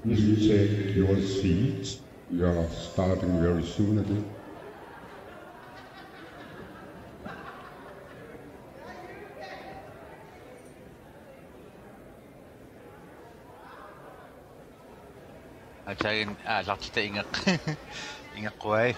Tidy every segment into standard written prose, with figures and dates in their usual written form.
Please take your seats. We are starting very soon again. Ajarin lak kita ingak ingak kuai.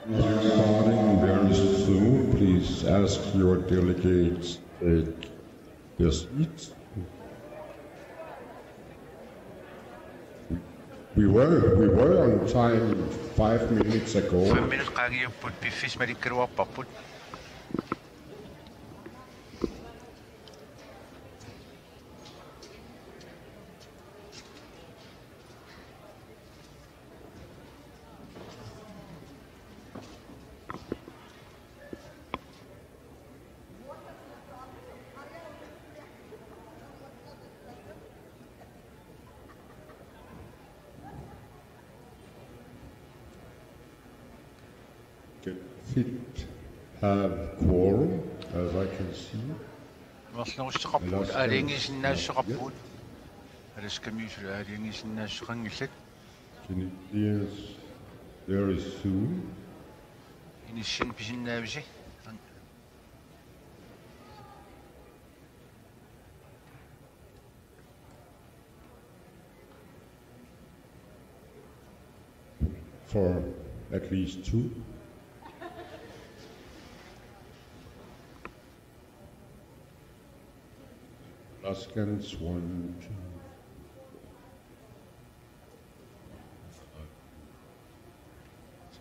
We are starting very soon. Please ask your delegates to take their seats. We were on time 5 minutes ago. 5 minutter qaagiupput piffis malikkaluarparput. Fit have quorum, as I can see. Marsnerusseqarput aaliingisinnaasseqarput. Alaskamiusula aaliingisinnaasseqangillat. Can it be very soon? Inissin pisinnaavisi. For at least 2. Alaskans 1,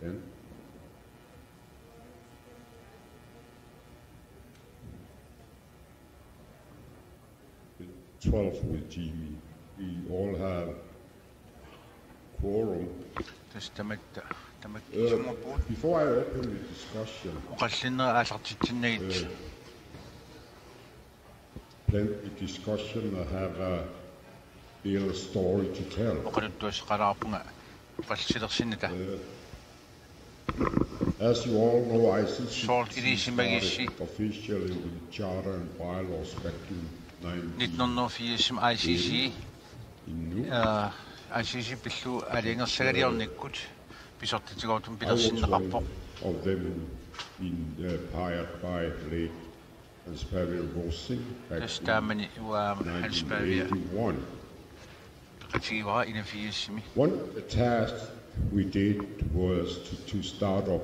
2. 10. With 12 with Jimmy. We all have quorum. Before I open the discussion, plenty discussion. I have a little story to tell. As you all know, ICC started officially with charter and bylaws back in 1980 in Nuuk. I was one of them hired by late Hans-Pavel Rosing back in 1981. One of the tasks we did was to start up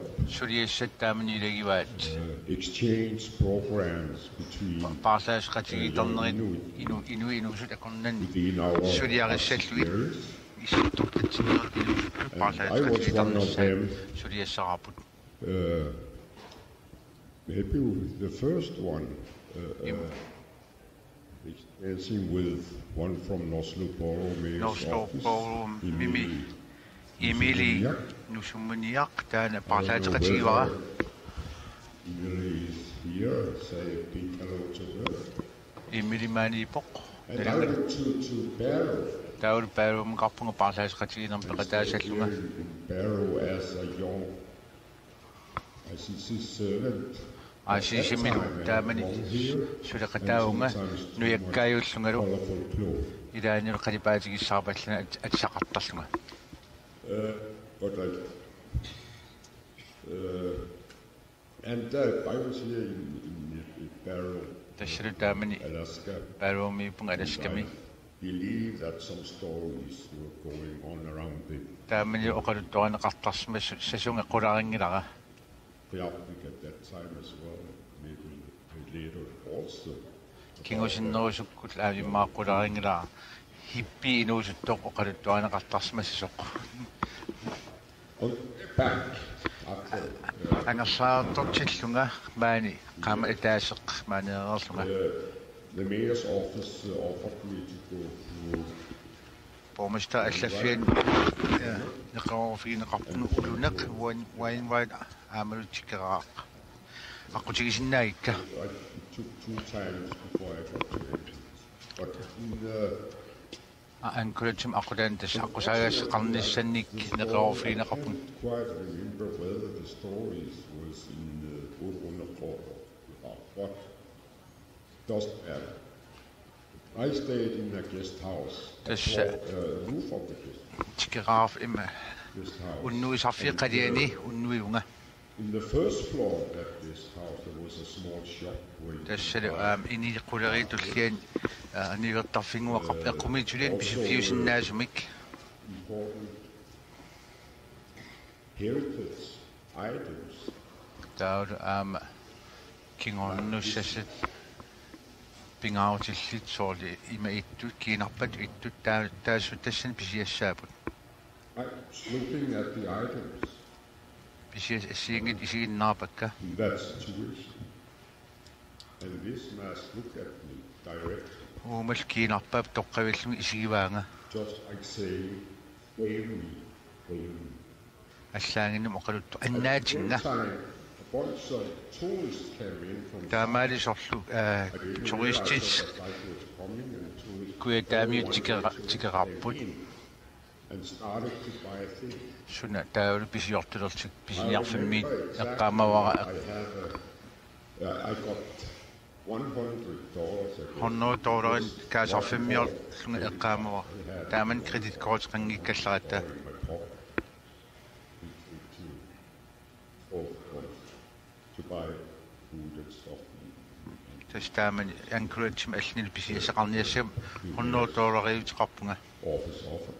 exchange programs between within our subsidiaries. I was one of them. Maybe the first one, experiencing with one from Oslo Borough Mayor's office, Emily Nusumuniak, then Partagiva. Emily is here, say a big hello to her. Emily Manipok. And I went to Barrow. Daar Barrow Kapung Partagiva and Barrow as a young ICC servant. I see him in Germany. Should I cut down? No, you guys, Sungaro. You don't know Kadibaji Sabat at Shakatasma. But and I was here in Barrow, Alaska. Barrow me Alaska. I believe that some stories were going on around it. Germany occurred to an Katasma session a Korang. Chaotic at that time as well, maybe later also. King was in those who could have you mark Korang. Hippie knows a dog occurred to an Katasma. Back. And I saw Tochilunga, Bani, come at Dashok, Manelsunga. The mayor's office offered me to go through. Pomesta, Sheffield, the coffee in the Captain Ulunak, wine white, America. I could see his night. It took 2 times before I got to it. But I encourage him according to Sakosayas, Kandisenic, the coffee in the Captain. I don't quite remember whether the stories was in Urunakor or what. Doesn't matter. I stayed in a guest house. Roof of the guest house. In the first floor of that guest house, there was a small shop where important heritage items. Taud kingonnussasat pingautillit soorli ima ittut kiinarpat ittut taasuttassan pisiassaaput. I'm looking at the items. Pisias assiingit isiginnaarpakka. That's tuition. And this must look at me directly. Uumal kiinarpaap toqqavillumi isigivaanga. Just like saying, pay me. Allaanginnum oqaluttu annaatinga. A bunch of tourists came in from Taamaali sorlu turistis kuya taamiut tikerarput. And started to buy things. Sunna taulu pisiortulertik pisiniarfimmiit eqqaamavara I got $100. $100 kaasarfimmior lunga eqqaamavara taaman kreditkort qangikkallaratta To buy food and stuff. tastaaman encouragement allnil pisiasaqarniassam $100 iutiqarpunga. Office offer.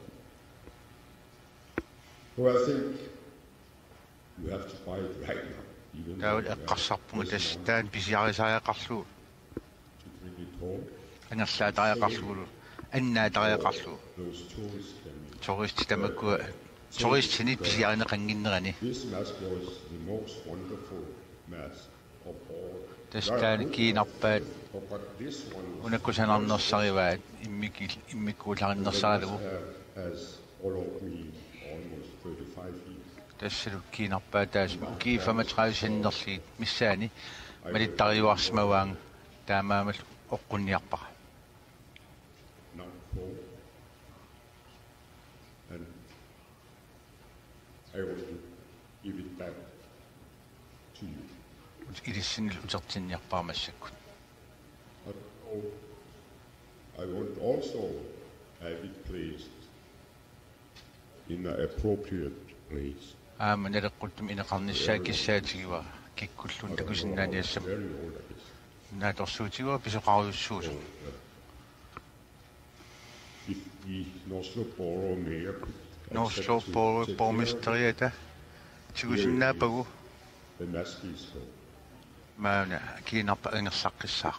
So I think you have to buy it right now. Even Taul eqqarsarpunga tastaan pisiarisaaaqarlu to bring it home. angerlaatariaqarlugulu annaatariaqarlu Those tourists came in. turisti tamakkua turistinit pisiarineqanginnerani This mask was the most wonderful mask of all. tastaan kiinarpaat But this one was unakkusanarnersarivaat immikkuularinersaaligu has followed me almost 35 years. tassalu kiinarpaat taas ukiifama traditionnerliit missaani malittariuarsmavaang taamaamal oqqunniarpaqa Now home. And I want to give it back to you. ilissinil utertinniarpaamassakut But I want also have it placed in an appropriate place. naleqquttum ineqarnissaakissaatigiva kikkullun takusinnaaniassam Very old, I guess. naatorsuutigiva pisoqariussuusu If the Oslo Borough Mayor Norslo borgmesteriata tikusinnaapagu the mask is home. maana kiinarpa angersaqqissaaq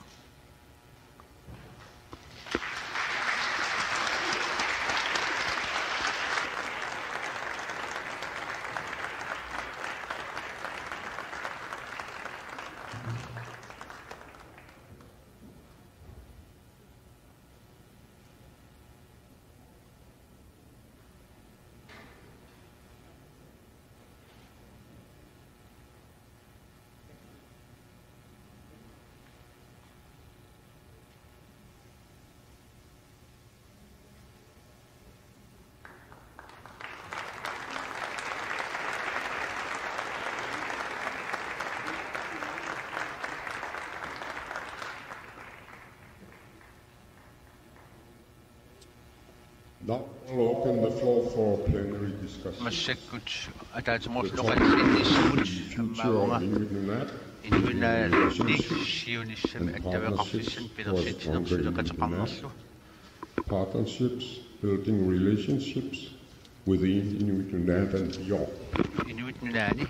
Now we'll open the floor for plenary discussion. massakkut ataatimorluqallinnissut Future ammaunga of Inuit inunaalni siunissami attavaqarfissan pilersitinnersuleqateqarnerlu partnerships, building relationships within Inuit and beyond. inuit nunaani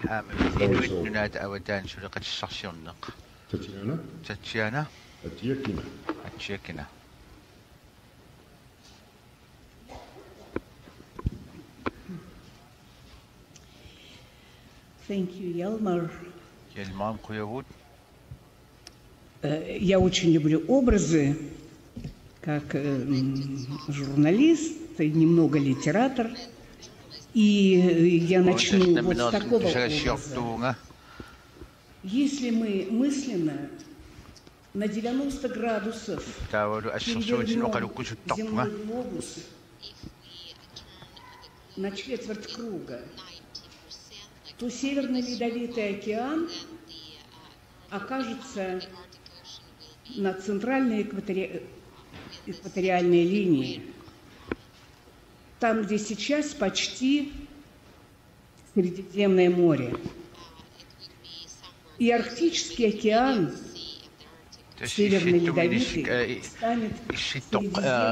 inuit nunaata avataan suleqatissarsiorneq Tatiana, tatsiana Atiakina. atsiakina Thank you, Yelmar. Yelmaam quyavut Я очень люблю образы, как журналист, и немного литератор. И я начну вот с такого образа. Если мы мысленно на 90 градусов перевернем земной глобус на четверть круга, то Северный Ледовитый океан окажется на центральной экваториальной линии, там, где сейчас почти Средиземное море. И Арктический океан, Северный Ледовитый, станет Средиземным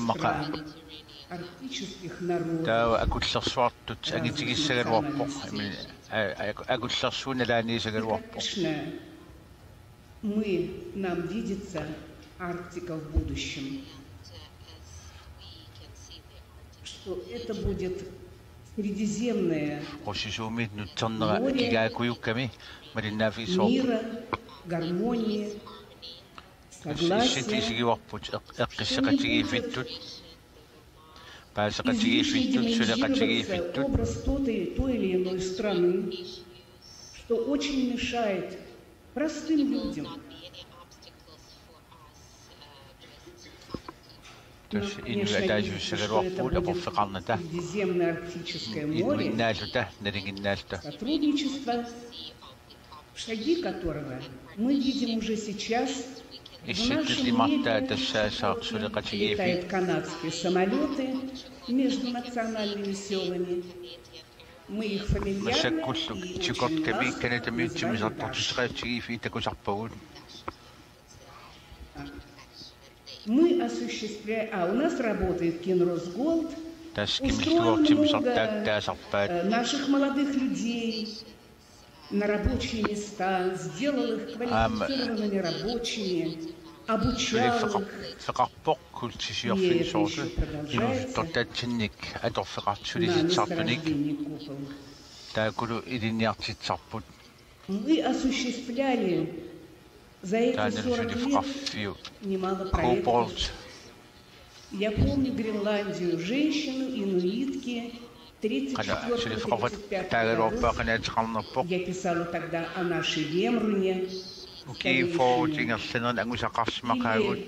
морем. арктических народов. Таа акуллерсуартут ангитигиссагалуарпоқ акуллерсуунналааниисагалуарпоқ. Конечно, нам видится Арктика в будущем, что это будет Средиземное море мира, гармонии, согласия, что не будет излишне демонизироваться образ той или иной страны, что очень мешает простым людям. Конечно, Средиземное Арктическое море, сотрудничество, шаги которого мы видим уже сейчас. В нашем небе летают канадские самолеты между национальными селами. Мы их фамильярно и очень ласково. Мы осуществляем... у нас работает Кинросголд. Устроено много наших молодых людей на рабочие места, сделал их квалифицированными рабочими, обучал их. И это еще продолжается на месторождении купол. Мы осуществляли за эти 40 лет немало проектов. Я помню Гренландию, женщину, инуитки, 34-35 годов. Я писала тогда о нашей Вемруне. Или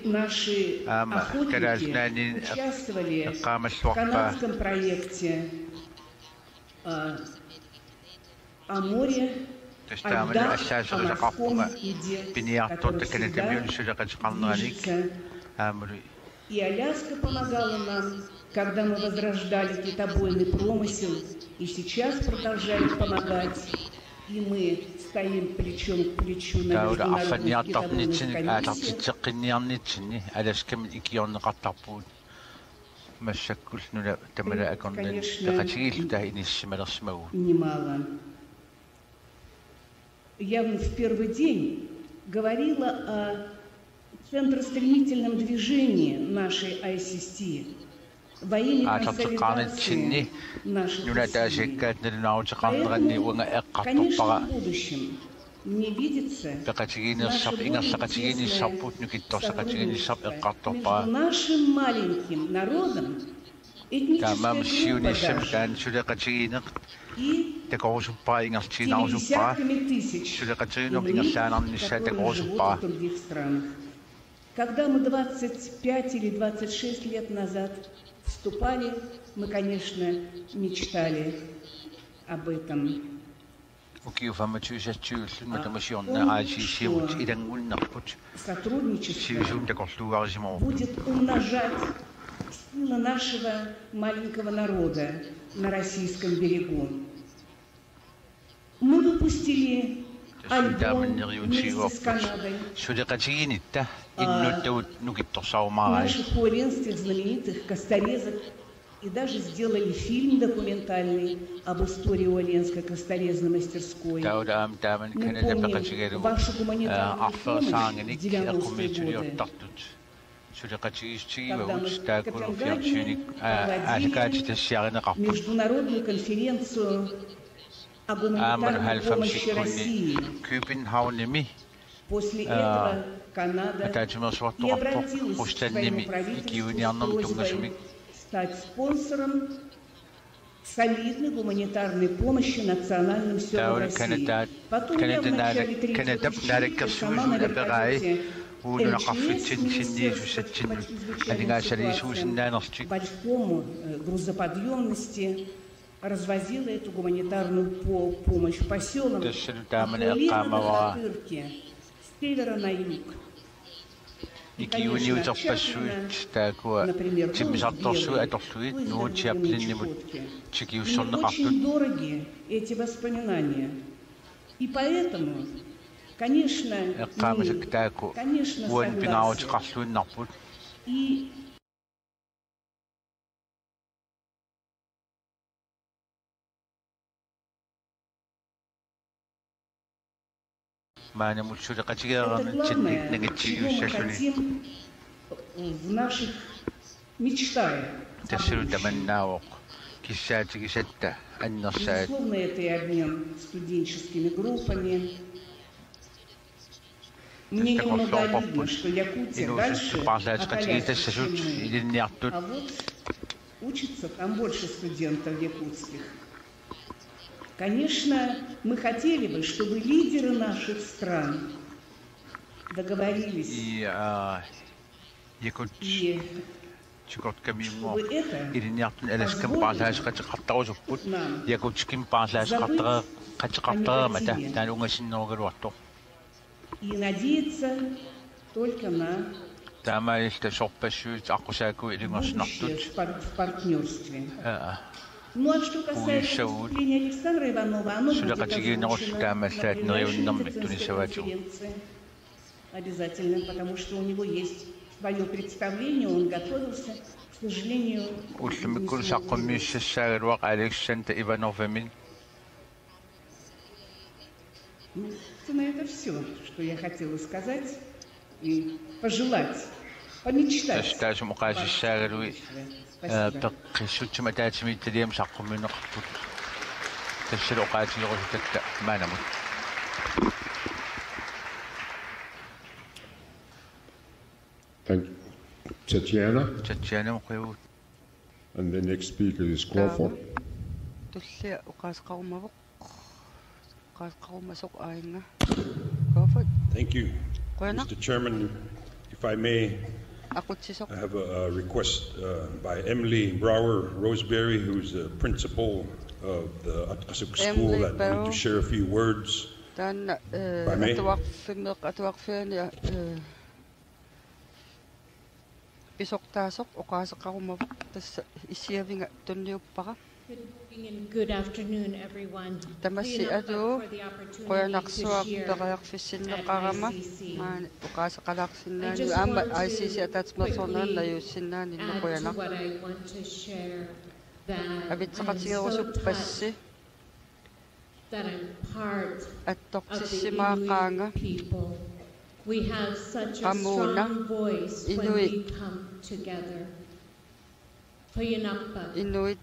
наши охотники участвовали в канадском проекте о море, о льдах, о морском льде, который всегда движется. И Аляска помогала нам, когда мы возрождали китобойный промысел, и сейчас продолжает помогать. И мы стоим плечом к плечу на международных китобойных комиссиях. Немало. Я в первый день говорила о центростремительном движении нашей ICC во имя консолидации наших усилий. Поэтому, конечно, в будущем мне видится наше будущее сотрудничество между нашим маленьким народом, этнической группой даже, и теми десятками тысяч иnuit, которые живут в других странах. Когда мы 25 или 26 лет назад вступали, мы, конечно, мечтали об этом. Сотрудничество будет умножать силы нашего маленького народа на российском берегу. Мы выпустили альбом вместе с Канадой наших хуаренских знаменитых косторезок и даже сделали фильм документальный об истории Уоленской косторезной мастерской. Мы помним вашу гуманитарную помощь в 90-е годы, когда мы в Копенгагене проводили международную конференцию о гуманитарной помощи России. После этого Канада и обратилась к своему правительству с просьбой стать спонсором солидной гуманитарной помощи национальным селам России. Потом я в начале третьего тысячелетия сама на вертолете МЧС, Министерство чрезвычайных ситуаций, большому грузоподъемности развозила эту гуманитарную помощь по селам на Хатырке, с севера на юг. И, конечно, например, очень дороги эти воспоминания. И поэтому, конечно, согласен. И Маана мутсулеқатигеэрами тинник нагатсиуссаллуни. В наших мечтаях. Тассалу таманнаавоқ киссаатигисатта аннерсаат. Безусловно, это и обмен студенческими группами. Мне немного обидно, что Якутия дальше от Аляски, чем мы. А вот учатся там больше студентов якутских. Конечно, мы хотели бы, чтобы лидеры наших стран договорились и чтобы это позволило нам и надеяться только на будущее в партнерстве. Ну а что касается выступления Александра Иванова, оно будет озвучено на пленарной конференции. Обязательно, потому что у него есть свое представление, он готовился, к сожалению, собственно, это все, что я хотела сказать и пожелать, помечтать. Спасибо. Thank you. Tatiana. And the next speaker is Crawford. Thank you. Mr. Chairman, if I may, I have a request by Emily Brower Roseberry, who's the principal of the Atkasuk School, that I need to share a few words. If I may. Good afternoon, everyone. Please note for the opportunity to share at ICC. I just want to quickly add to what I want to share, that I'm so touched that I'm part of the Inuit people. We have such a strong voice when we come together. Inuit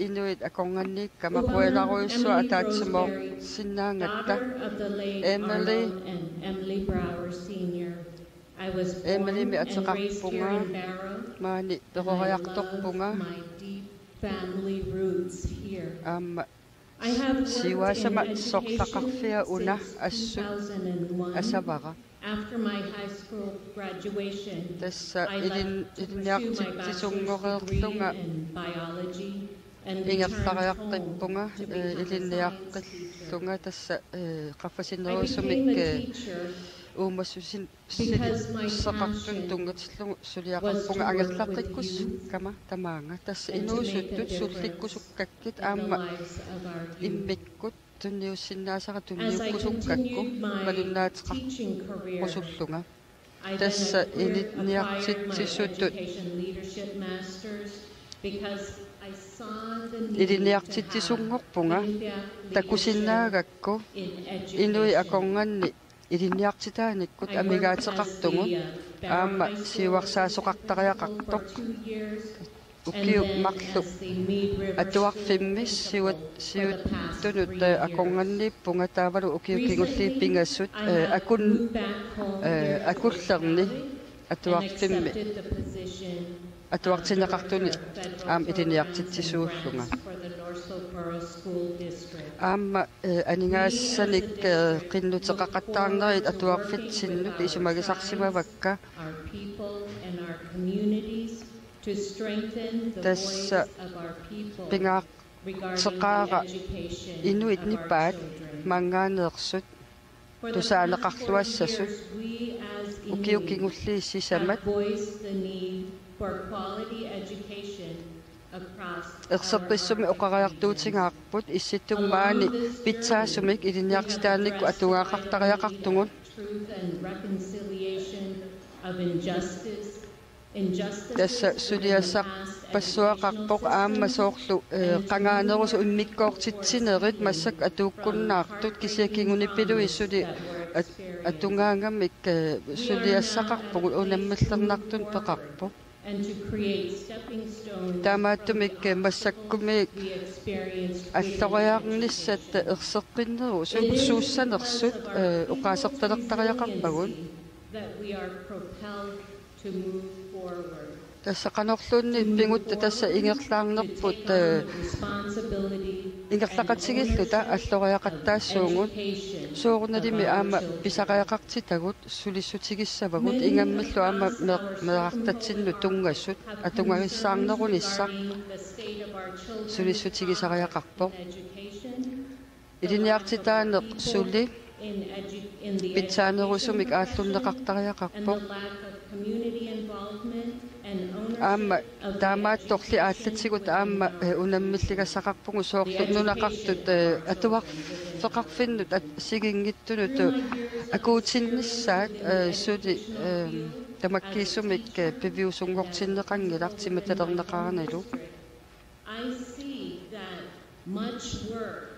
Inuit akongani kamapuelaruissu atatsimo sinnaangatta Emily mi atseqarpunga maani peroriartorpunga amma siwasama sortaqarfia una assu asavara. After my high school graduation, I left to pursue my bachelor's degree in biology and returned home to become a science teacher. Because my passion was to work with youth kama tamanga tas and to make a difference inuusuttussullikkusukkakit in the lives of our youth. immikkut tunniussinnaasara As I continued my teaching career, I then acquired my education leadership masters because I saw the need to have in education. Iliniartitaanikut amigaatseqartungut aama siuarsaasoqartariaqartoq ukiu marlu atuarfimmis siuttunut aqonganniippunga taavalu ukiukingulliipingassut akullerni atuarfimmi atuartineqartuni aam iliniartitsisuullunga aamma aningaassanik qinnuteqaqattaarnerit atuarfitsinnut isumagisarsimavakka tassa pingaaqseqaaqa inuit nippaat mangaaneersut tusaaneqarluassasut ukiukingulliissisamat Erserpissumi oqariartuutigaarput issittummaani pitsaasumik iliniartitaanikku atugaaqartariaqartungut tassa suliassaq пассуақарпоқ аама соорлу қангааnerусу иммиккоортитсинерит массак атууккуннаартут кисиакингуниппилу иссули атунгаангамик сулиассақарпугу унаммаллернартун пеқарпоқ таамааттумик массаккумик аллориаарниссат ерсеққиннеру сууссанерсут уқаасерталертариақарпагун тасса канорлуунни пингутта тасса ингерлаарнерпут ингерлақатсигиллута аллориақаттаассуугут суурналими аама писақаяқартитагут сулиссутигиссавагут ингаммиллу аама меқартатсинну тунгассут атунгагиссаарнерунissaq сулиссутигисариақарпоқ илиниартитаанеқ сули питсаанерусумик ааллуннеқартариақарпоқ аама таамаатторли ааллатсигут аама унаммиллигассақарпугу соорлу нунақартут атуарфеқарфиннут сигингиттунуту акуутинниссаат сули тамаккииссумик пивиусунгортиннеқангилартима талернеқарнилу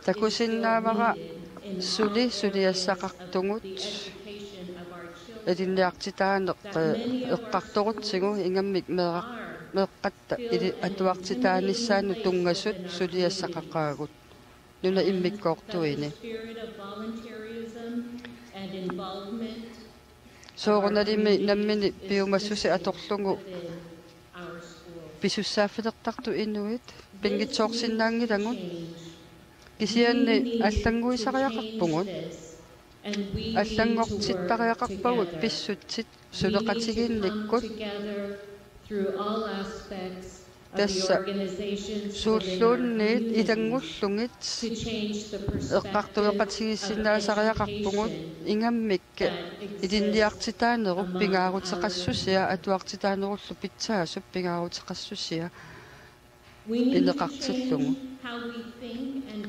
такусиннаавара сулиассақартугут элинниартитаанеқ эққарторутсигу ингаммик меэққатта или атуартитааниссаану тунгассут сулиассақақаагут нуна иммиккоортуини соорналими наммини пиумассуси аторлугу писуссааффилертарту иннуит пингитсоорсиннаангилангут кисианни аллангуисариақарпугут аллангортиттариақарпагут писсутсит сулеқатигинниккут тасса сууллуунниит илангуллугит эққартуеқатигиссинаасариақарпугут ингаммикка илинниартитаанеру пингаарутеқассусиа атуартитаанеруллу питсаасуп пингаарутеқассусиа инеқартиллугу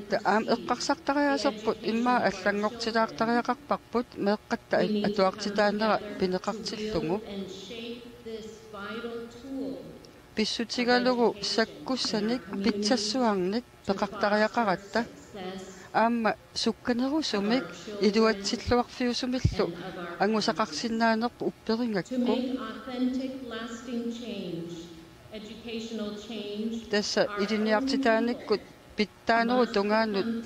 таам эққарсартариасерпут имма аллангортилаартариақарпарпут меэққатта атуартитаанера пинеқартиллугу писсутигалугу саккуссаник питсассуарник пеқартариақаратта аама сукканерусумик илуатсиллуарфиусумиллу ангусақарсинаанерпу упперингакку тасса илиниартитааниккут питтаанеру тунгаанут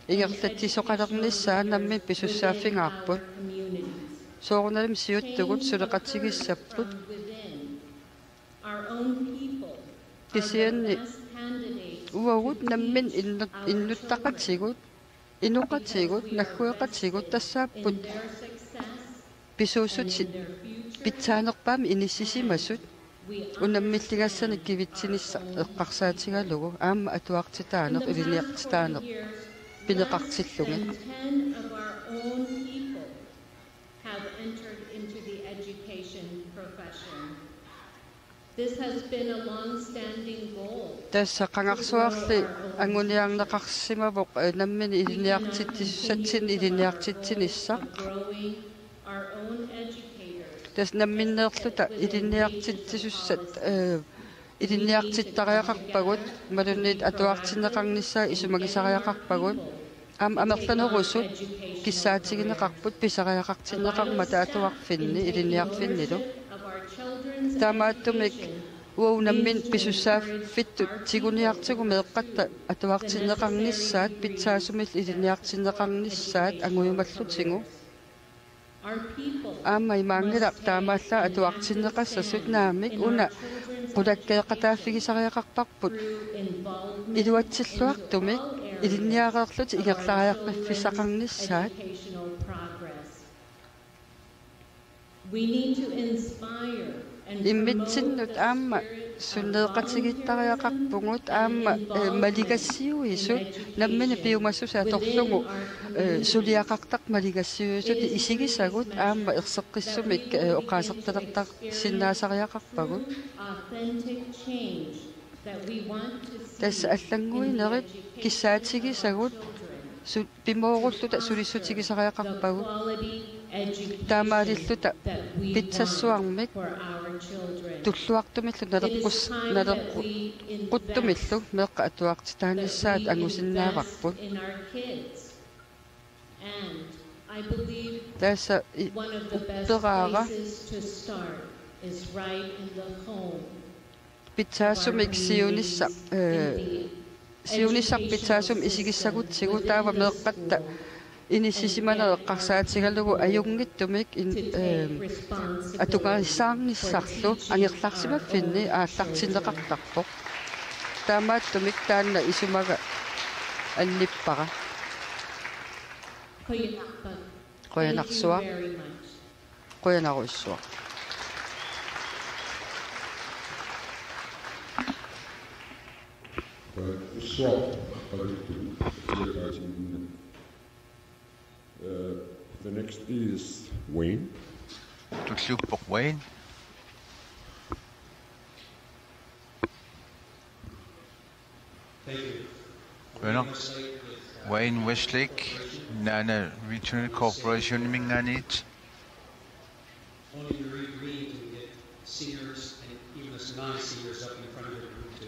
ингерлаттисоқалерниссаа намми писуссааффингаарпут соорналим сиуттугут сулеқатигиссаппут кисианни уагут наммин иннуттақатсигут инуқатсигут наггуеқатсигут тассааппут писуусут питсаанерпаами иниссисимасут унаммиллигассаник кивитсинисса эққарсаатигалугу аама атуартитаанеқ илиниартитаанеқ пинеқартиллугит тасса қангарсуарли ангуниарнеқарсимавоқ наммини илиниартиттиссатсин илиниартитсиниссақ тас намминнеерлута илиниартиттисуссат илиниартиттариақарпагут малунниит атуартиннеқарниссаа исумагисариақарпагут амерланерусут киссаатигинеқарпут писариақартиннеқарма таатуарфинни илиниарфиннилу таамааттумик уунаммин писуссааффиттут тигуниартигу меэққатта атуартиннеқарниссаат питсаасумил илиниартиннеқарниссаат ангуйумаллутингу аама имаангилақ таамаалла атуартиннеқассасут наамик уна qulakkeeqataaффигисариақарпарпут илуатсиллуартумик илинниареерлут ингерлариаққиффисақарниссаат иммитсиннут аама суннеэқатигиттариақарпугут аама малигассиуисут наммини пиумассуса торлугу сулиақартақ малигассиуисут исигисагут аама ерсеққиссумик оқаасерталертар синнаасариақарпагут тасса аллангуинерит киссаатигисагут пимооруллута сулиссутигисариақарпагут таамаалиллута питсассуармик туллуартумиллу налеққуттумиллу меққа атуартитааниссаат ангусиннааварпут тасса уппераара питсаассумик сиунissarpitsaasum isigissagutsigu taava meeqqatta inissisimanaeqqarsaatigallugu ajunngittumik atuqarissaarnissarlu angerlarsimaffinni aallartineqartarpoq taamaattumik taanna isumaga annippara qoyanarsuaq qoyanaruissuaq The next is Wayne. Tutluppok Wayne. Thank you. Bueno. Wayne Westlake, Nana Regional Corporation Minganit. Only to agree to get seniors and even us non-seniors up in front of the group to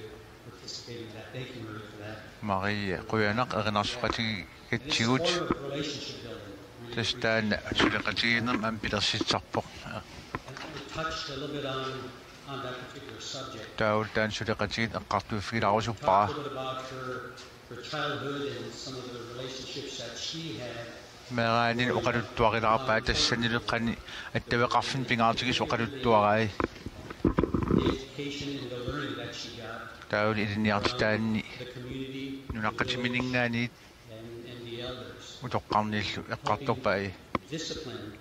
participate in that. Thank you, Marie, for that. Marie, Kuyanak, Aranaswati, Getchut. Relationship building. Testan, Chulakatinum, and Petersitsapo. We touched a little bit on that particular subject. Tautan Chulakatin, and Katu Fira Talked a little bit about her childhood and some of the relationships that she had. Meranin Okarutuarapa, the Senilukani, at the Wakaffin Pingatis Okarutuarai. The education and the learning that she got. Taul in Yartan, The community Nunakachimininganit, and the elders. Utokamil, a Katopai, Discipline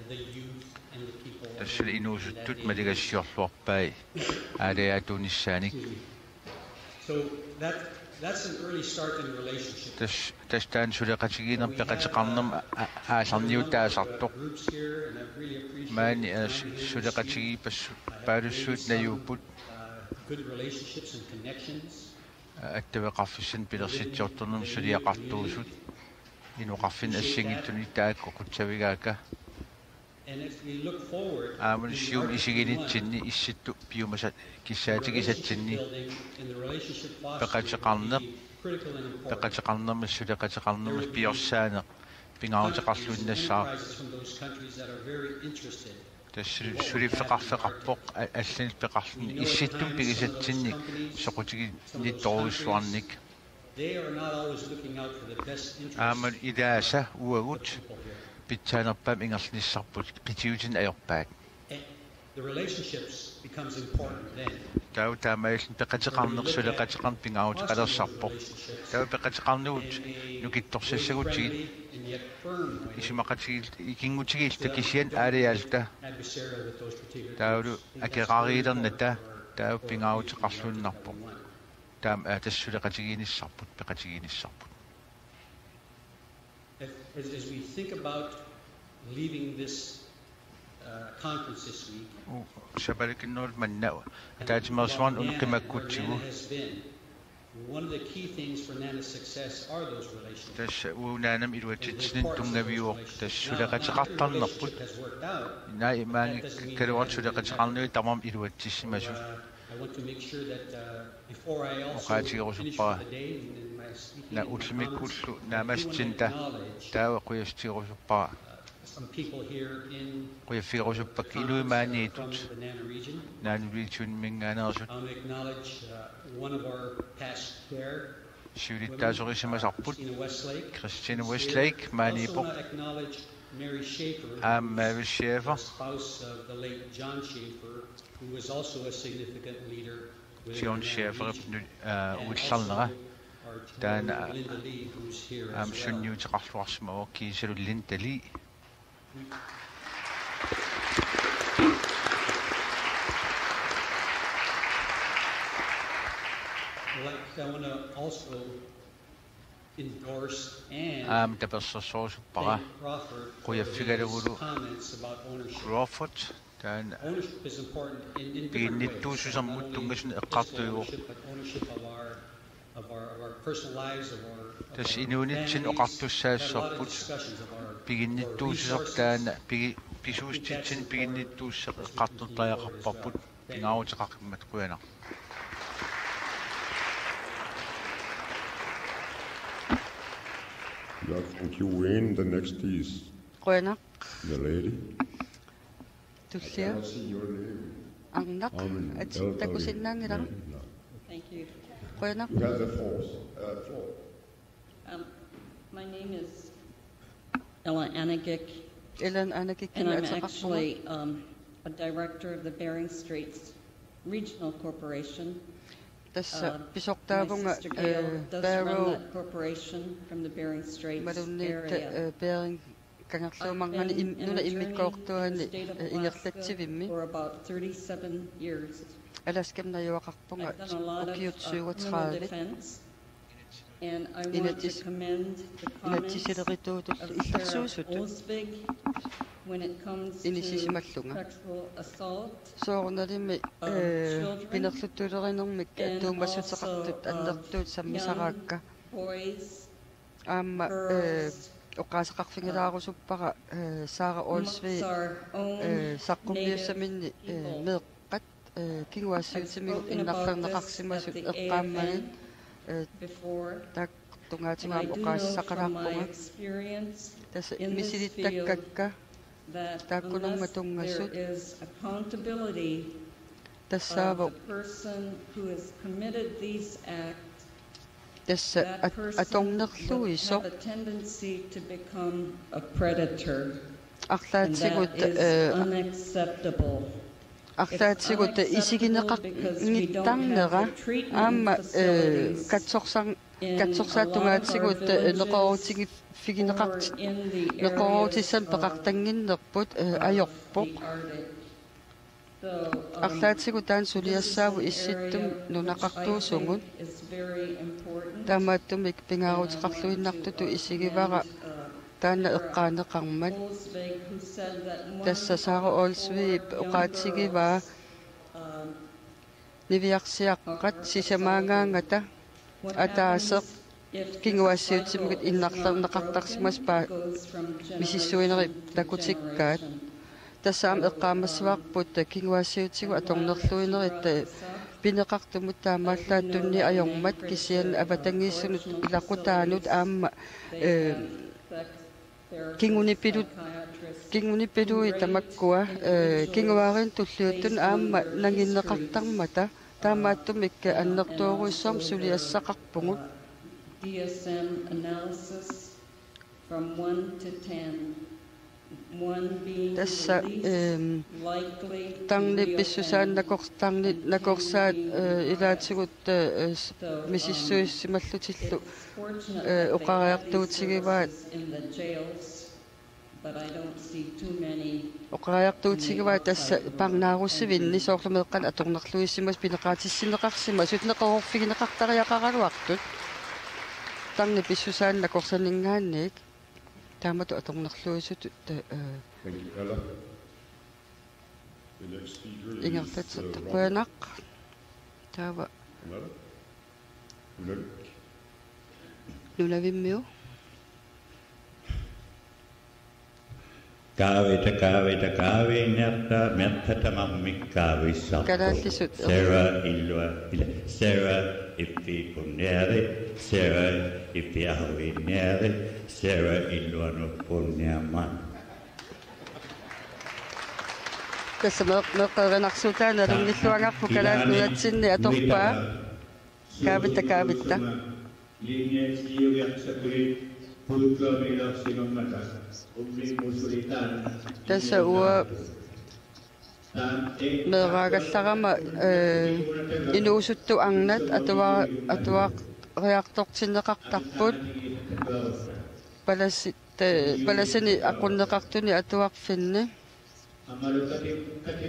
the youth and the people. the Sulinus took medication for pay. Area Tunisanic. So that's an early start in a relationship. Testan Sulakachigin and Pekachkanam as a new task. Groups here, and I really appreciate Man, Sulakachi, Parachute, you put good relationships and connections. at the Wakaffin Petersit Jotunum Sudia Katusut in Wakaffin a singing to Nita Kokuchaviga. And if we look forward, I'm assuming Isigini Chini is to Pumas Kisati is at Chini. building in the relationship Pekachakanam, fostering critical and important. Pekachakanam, Sudakachakanam, Piosana, Pingachakas in the south. Enterprises from those countries that are very interested. The Surifakapok, I think Pekasin is sitting because it's Chini, so could you need always one nick. They are not always looking out for the best interests I'm an Idasa, who of would people here. Pitana Pamming as this support, Pitujin Airpack. And the relationships becomes important then. Dauta Mason Pekachakan, Sulakachakan Ping out at a support. There Pekachakan note, you get to Seguchi, And yet firm way Ishimakachi, Ikinguchi, the Kishian Arialta, adversarial with those particular Daudu, groups. Akirari Neta, Dau Ping out Kasun Napo. Dam at the Sulakachi is support, Pekachi is support. As we think about leaving this conference this week, Shabarikin Nordman now. That's most one where Unkimakuchu. Nana has been, one of the key things for Nana's success are those relationships. There's Unanam, it was And the just importance to of give you those the relationships. Now, after the Sudakachatan relationship has worked out, Nai man Kerwan Sudakachan, Tamam, it was just I want to make sure that before I also Okachi also finish pa- for the day in my speaking Na comments, Utlimikuslu, I Namas do want to Chinta, acknowledge Tawa Kuyastiro Pa, some people here in Kuyafiro the Pakinu conference, Mani, from the Nana region. Nan Richun Mingana, I want to acknowledge one of our past chair, Shuritazorismas Aput, Christina Westlake. Christina who's Westlake, here. Mani Also want Pop, to acknowledge Mary Schaefer, Mary the Shaver, spouse of the late John Schaefer, who was also a significant leader within John the Nana Shaver, region. And with also Salnara, our Dan daughter, Linda Lee, who's here as well. Shun Yutraswasmo, Kiser Linteli. I want to also endorse and The Bessos Para, thank Crawford for Kuya his Figueroa comments about ownership. Crawford, then Ownership is important in Being different need ways. to some Not only mutungas na physical katuyo. ownership, but ownership of our personal lives, of our Tas families. inunit sin We've okatus sa had a lot of saput. discussions of our пигинниттуусисортаана писууститсин пигинниттууссеқ эққартутаяқарпарпут пингаарутеқарқиммат куяна. Yeah, thank you, Wayne. The next is Kuyanak. the lady. Tullia. I see your name. Angnak. At takusinangirang. Thank you. Kuyanak. You have the floor. My name is Ella Anagik. Elan Anagik. And I'm actually a director of the Bering Straits Regional Corporation. Tässä pisoktavunga corporation from the Bering Straits madunniit area. Bering kangerluumangani nuna immikkoortuani ingerlatsivimmi For about 37 years. alaskemnajuaqarpunga ukiutsuugatraavit And I want to commend the comments of Olsvig when it comes to sexual assault soornalimi pinerluttuulerinermik attuumassutaqartut annertuut sammisaraakka aamma oqaasaqarfingilaarusuppara Sara Olsvig saqqummiussaminni meeqqat kinguassiutimigut innarlerneqarsimasut eqqaammagin taqtungaatimaam oqaassaqalaarpunga tassa misilittakkakka taakkunungatungassut tassaavo tassa atornerluisoq арлаатсигут исигинеқарнитарнера аама катсорсаатунгаатсигут неқорутиги фигинеқарти неқорутиссам пеқартангиннерпут ajorpoq арлаатсигут таан сулиассааву исситтум нунақартуусугут таамааттумик пингаарутеқарлуиннартуту исигивара таана эққаанеқармат тасса Sara Olsvig оqaатсигиваа нивиарсиаққат сисамаангаангата атаасеқ кингуассиутсимигут иннарлернеқартарсимас паа мисиссуинери такутиккаат тассаам эққаамассуарпут кингуассиутсигу аторнерлуинеритта пинеқартумут таамааллааттунни ajormat кисиан аватангиссунут илақутаанут аама кингуниппилуи тамаккуа кингуаарин туллиуттун аама нагиннеқартармата таамааттумикка аннертуоруиссуам сулиассақарпугут DSM analysis from 1 to 10. 1 being тасса тарни писсусааннакортарни накорсаат илаатигут мисиссуиссималлутиллу оқариартуутигиваат оқариартуутигиваат тасса парнааруссивинни соорлумеэккан аторнерлуиссимас пинеқаатиссинеқарсима сутнеқорфигинеқартариақаралуартут тарни писсусааннакорсанингаанник таамату аторнерлуисут ингертатсаттаққуянақ таава нунавиммиу Kaaveita mertatamammikkaavissaarpu Sarah illua Sarah iffi punniari Sarah iffi ahvinniari Sarah illua nuppunniamman tässä meqqerenarsuutaana ringilluangarpu kalaannuatsinni atorpaa kaavitta tässä uo meeraagallarama inuusuttu arnat atuaqriartortinneqartarput palasini aqunneqartuni atuarfinni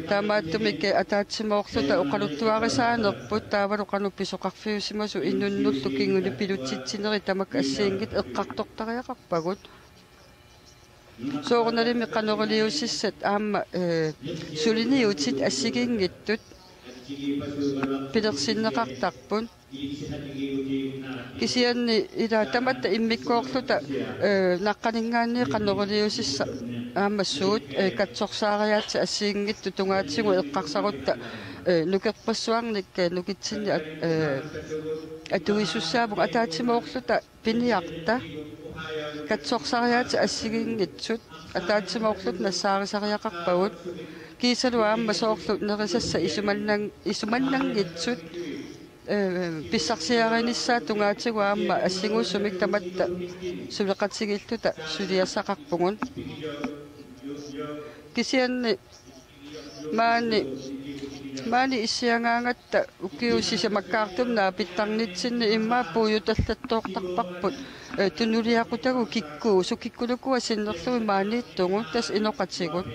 таамааттумикке атаатсимоорлута оқалуттуарисааnerput таавалу қанупписоқарфиусимасу иннуннуллу кингуни пилутситсинери тамак ассиингит эққартортариақарпагут соорналими қанерилиусиссат аама сулиниутит ассигингиттут пилерсиннеқартарпут кисианни илаатаматта иммиккоорлута наққанингаанни қаннерулиусисса аамассуут катсорсаариаати ассиингитту тунгаатсигу эққарсарутта нукерпассуарник нукитсинни атуисуссаавуг атаатимоорлута пиниарта катсорсаариаати ассигингитсут атаатимоорлут нассаарисариақарпагут кисалу аама соорлут нерисасса исуманнангитсут писсарсиариниссаа тунгаатигу аама ассигуусумик таматта сулеқатсигиллута сулиассақарпугун кисианни маани иссиангаангатта укиусисамаккаартумнаа питтарнитсинни иммаа пуйуталлаттоортарпарпут тунулиақутагу киккуу сукиккулукуа синнерлуи мааннииттугу тас иноқатигут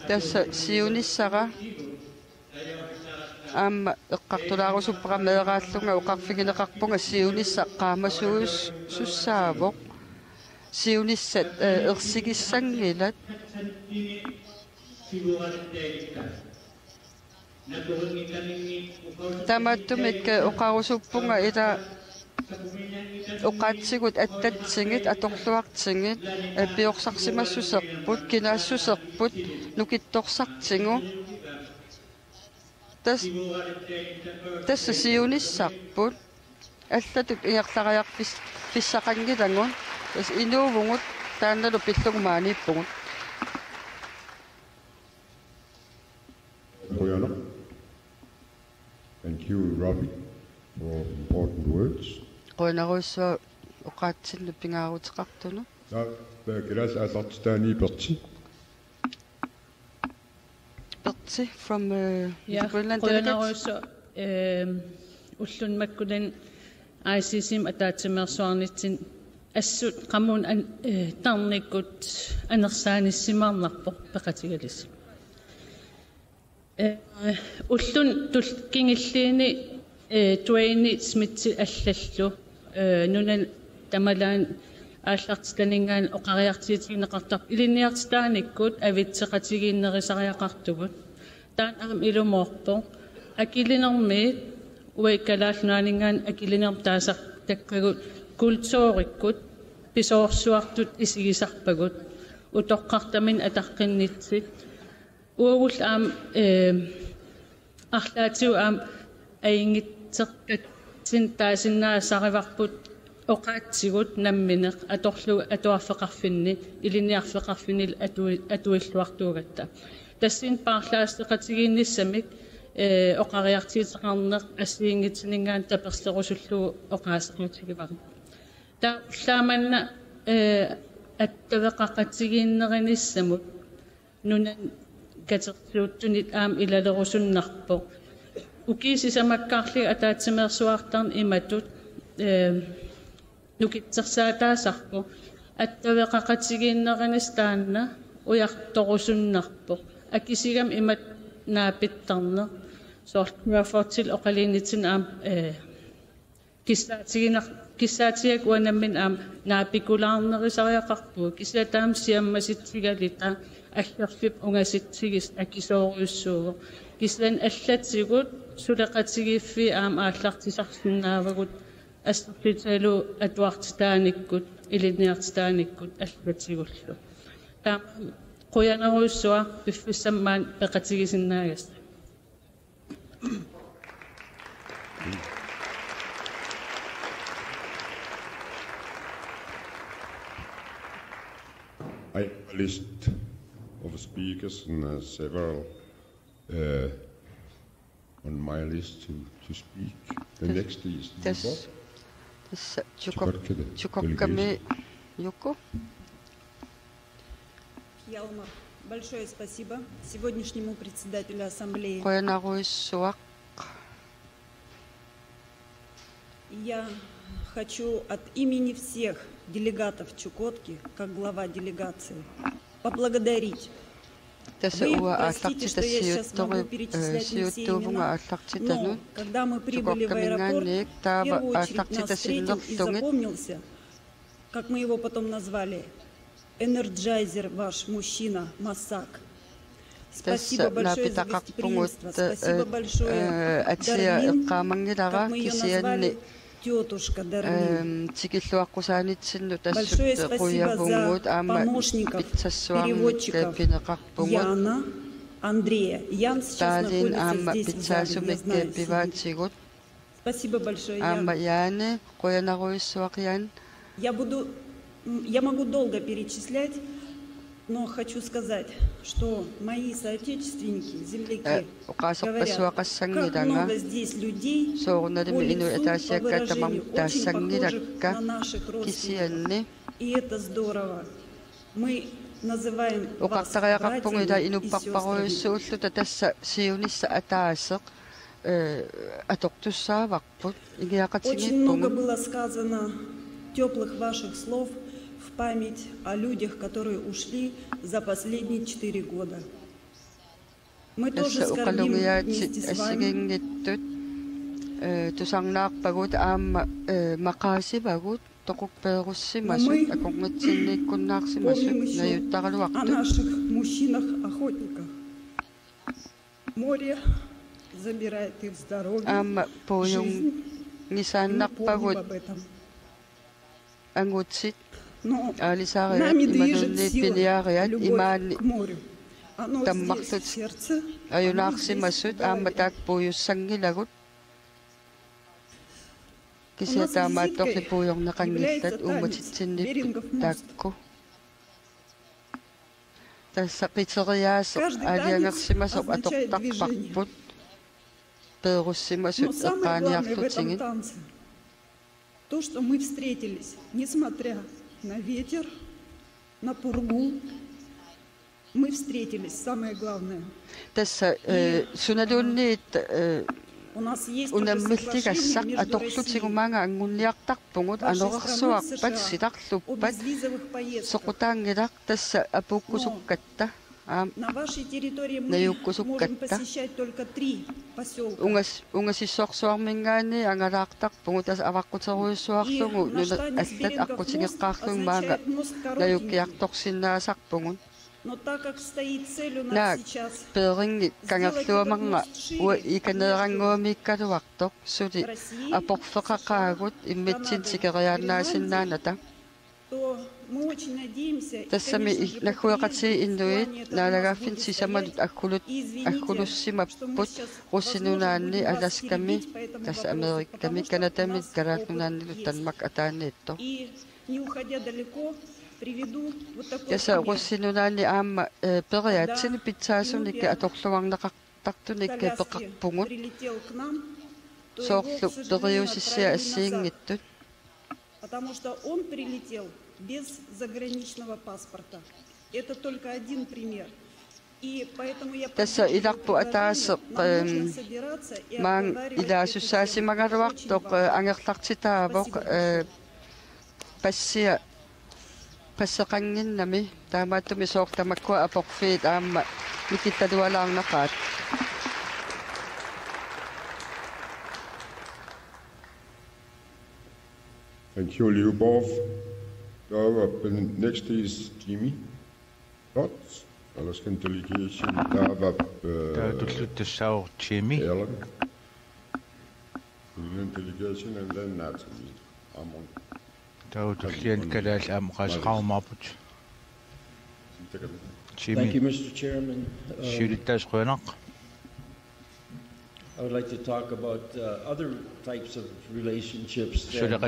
тасса сиуниссара аама эққартулаарусуппара меэрааллунга уқарфигинеқарпунга сиунисса qaamasuus суссаавоқ сиуниссат ерсигиссангилат таматтумик оқарусуппунга ила оқаатсигут аттатсингит аторлуартсингит пиорсарсимассусерпут кинаассусерпут нукитторсартингу тасса сиуниссарпут аллатут иерлариарпис писсақангилангун тас инуувугут таанналу пиллугумаанииппугут Thank you, Ravi, for important words. Qoinaruissua oqaatsillu pingaaruteqartunu. Kiras asartitaani perti. Perti from Greenland Qoinaruissua ullunmakkulan ICCim ataatimersuarnitsin assut qamun tarnikkut anersaanissimaarnarpo peqatigalis. Ullun tulkingilliini tuaini smitsi allallu nunan tamalaan ааллартиканингаан оқариартиитигинеқартар илинниартитааниккут авитсеқатигииннерисариақартугут таан арам илумоорпо акилинермиит уиккалаалнуанингаан акилинерм таасар таккагут культууриккут писоорсуартут исигисарпагут утоққартамин атаққиннитсит уагул аам арлаатиу аам аингитсеқкат син таасиннаасариварпут оқаатсигут намминеқ аторлу атуарфеқарфинни илиниарфеқарфинил атуиллуартуугатта тассин паарлаастеқатигиинниссамик оқариартиитеқарнеқ ассиингитсинингаан таперслерусуллугу оқаасеқутигивари та уллааманна аттавеқақатигииннеринissамут нунан катертууттунит аам илалерусуннарпо укисисамаккаарли атаатсимерсуартарн иматут нукитсерсаатаасарпу аттавеқақатигииннеринис таанна уярторусуннарпо акисигам имат наапиттарнер соортмафортил оқалиинитсин аам киссаатигак уанаммин аам наапикулаарнерисариақарпу кисатаам сиаммаситсигалита аллерлип унгаситсигис акисоориуссууго кислан аллатсигут сулеқатигиффи аам ааллартисарсиннаавагут астертиталу атуартитааниккут илинниартитааниккут аллатсигуллу таам қуянаруйссуа пиффиссаммаан пеқатигисиннаагас I have a list of speakers and several on my list to speak. The next is Чукокками Юко. Ялмар, большое спасибо сегодняшнему председателю ассамблеи. Я хочу от имени всех делегатов Чукотки, как глава делегации, поблагодарить. Вы простите, что я сейчас могу перечислять не все имена, но когда мы прибыли в аэропорт, в первую очередь нас встретил и запомнился, как мы его потом назвали, энерджайзер ваш, мужчина, Масак. Спасибо большое за гостеприимство. Спасибо большое, Дармин, как мы ее назвали, тетушка Дармин. Большое спасибо за помощников, переводчиков Яна, Андрея. Ян сейчас находится здесь в зале, я знаю сидит. Спасибо большое, Ян. Я могу долго перечислять, но хочу сказать, что мои соотечественники, земляки, говорят, как много здесь людей по лицу, по выражению, очень похожих на наших родственников. И это здорово. Мы называем вас братьями и сестрами. Очень много было сказано теплых ваших слов в память о людях, которые ушли за последние 4 года. Мы тоже скорбим вместе с вами. Но мы помним еще о наших мужчинах-охотниках. Море забирает их здоровье, жизнь. Мы помним об этом. Но нами движет сила, любовь к морю. Оно здесь в сердце, оно здесь в голове. У нас визиткой является танец Берингов мост. Каждый танец означает движение. Но самое главное в этом танце — то, что мы встретились, несмотря на ветер, на пургу, мы встретились, самое главное. У нас есть уже соглашение между Россией и вашей страной США о безвизовых поездках. Но на вашей территории мы можем посещать только 3 поселка. И наштанец Берингов мост означает мост коротенький. Но так как стоит цель у нас сейчас сделать этот мост шире, России, то мы очень надеемся, и, конечно же, желание и извините, что мы сейчас, возможно, будем вас перебить по этому вопросу, потому что у нас опыт есть. И не уходя далеко, приведу вот такой пример. Когда прилетел к нам, то его, к сожалению, отправили назад, потому что он прилетел без заграничного паспорта. Это только один пример. И поэтому я прошу, нам нужно собираться и обговаривать это. Пассеқангиннами таамааттуми соортамаккуа апорфиит аама микитталуалаарнақаат. Thank you, Lyubov. Next is Jimmy. Dots. Alaskan delegation. Jimmy. Ellen. Delegation and then Natalie. Amon. Thank you, Mr. Chairman. I would like to talk about other types of relationships. Many of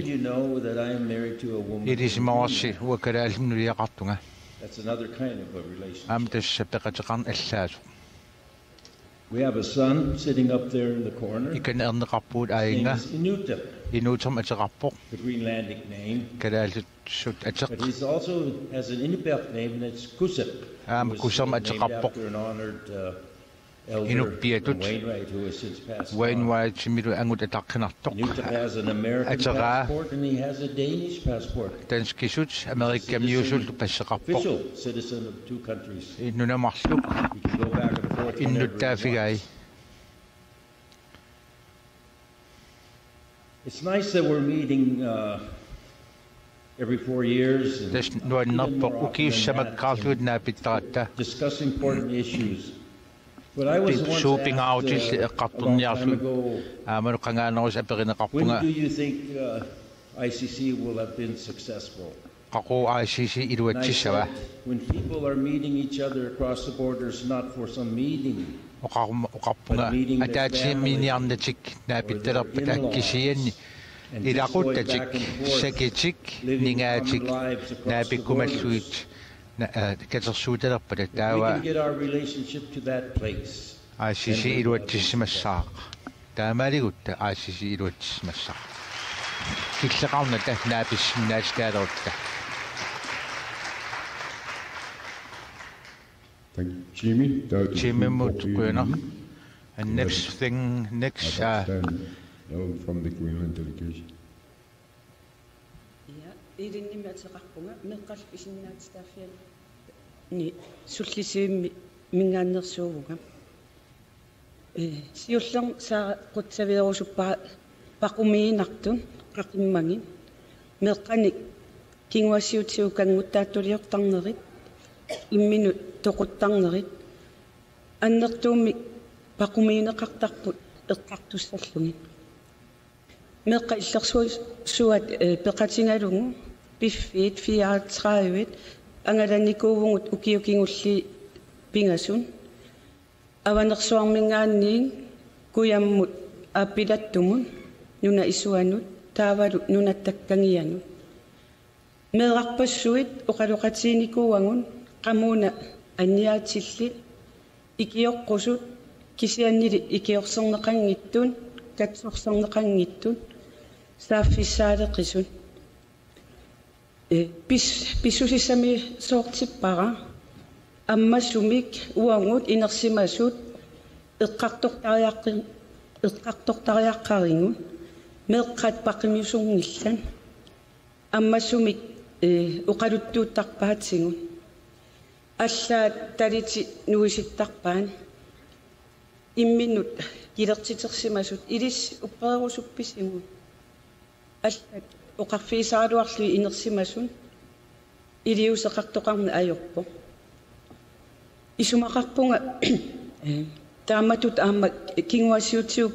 you know that I am married to a woman. That's another kind of a relationship. We have a son sitting up there in the corner. His name is Inuta. The Greenlandic name. But he also has an Inupiaq name, and it's Kusip. He was named after an honored elder Wainwright, who has since passed on. Inuta has an American passport, and he has a Danish passport. Official citizen of 2 countries. He can go back and forth whenever he wants. It's nice that we're meeting every 4 years and discuss important issues. But I was once asked a long time ago, when do you think ICC will have been successful? And I said, when people are meeting each other across the borders, not for some meeting, but meeting their family or their in-laws, and just going back and forth, living common lives across the borders. We can get our relationship to that place. Thank you, Jimmy. Jimmy Mutkuena. And next thing, from the Greenland delegation. Ni sullisi mingaannersuuguga siullang saa qutsaviorusuppa paqumiinartun qaqimmangin meqqani kinguassiutiu kanguttaattuliortarnerit imminut toquttarnerit annertuumi paqumiineqartarput eqqartussallungin meqqa illersuat peqatingalungu piffiit 34 angalanikuuvungut ukiukingulli pingasun avanersuarmingaanniin kuyammut aapilattumun nuna isuanut taavalut nunattakkangianut meeqarpassuit uqaluqatiinikuuangun qamuuna anniaatilli ikioqqusut kisiannili ikiorserneqangittun katsorserneqangittun saaffissaaleqisun Pissusissami soortippara ammassumik uangut inersimasut eqqartortariaqqaringun meeqqat paqimiusungillan ammassumik uqaluttuuttarpaatsingun аллаат талити нуиситтарпаан имминут килертитерсимасут илис упперерусупписиму аллаат оқарфисааруарли инерсимасун илиусеқартоқарна ajorpo исумақарпунга тааматут аама кингуассиутиук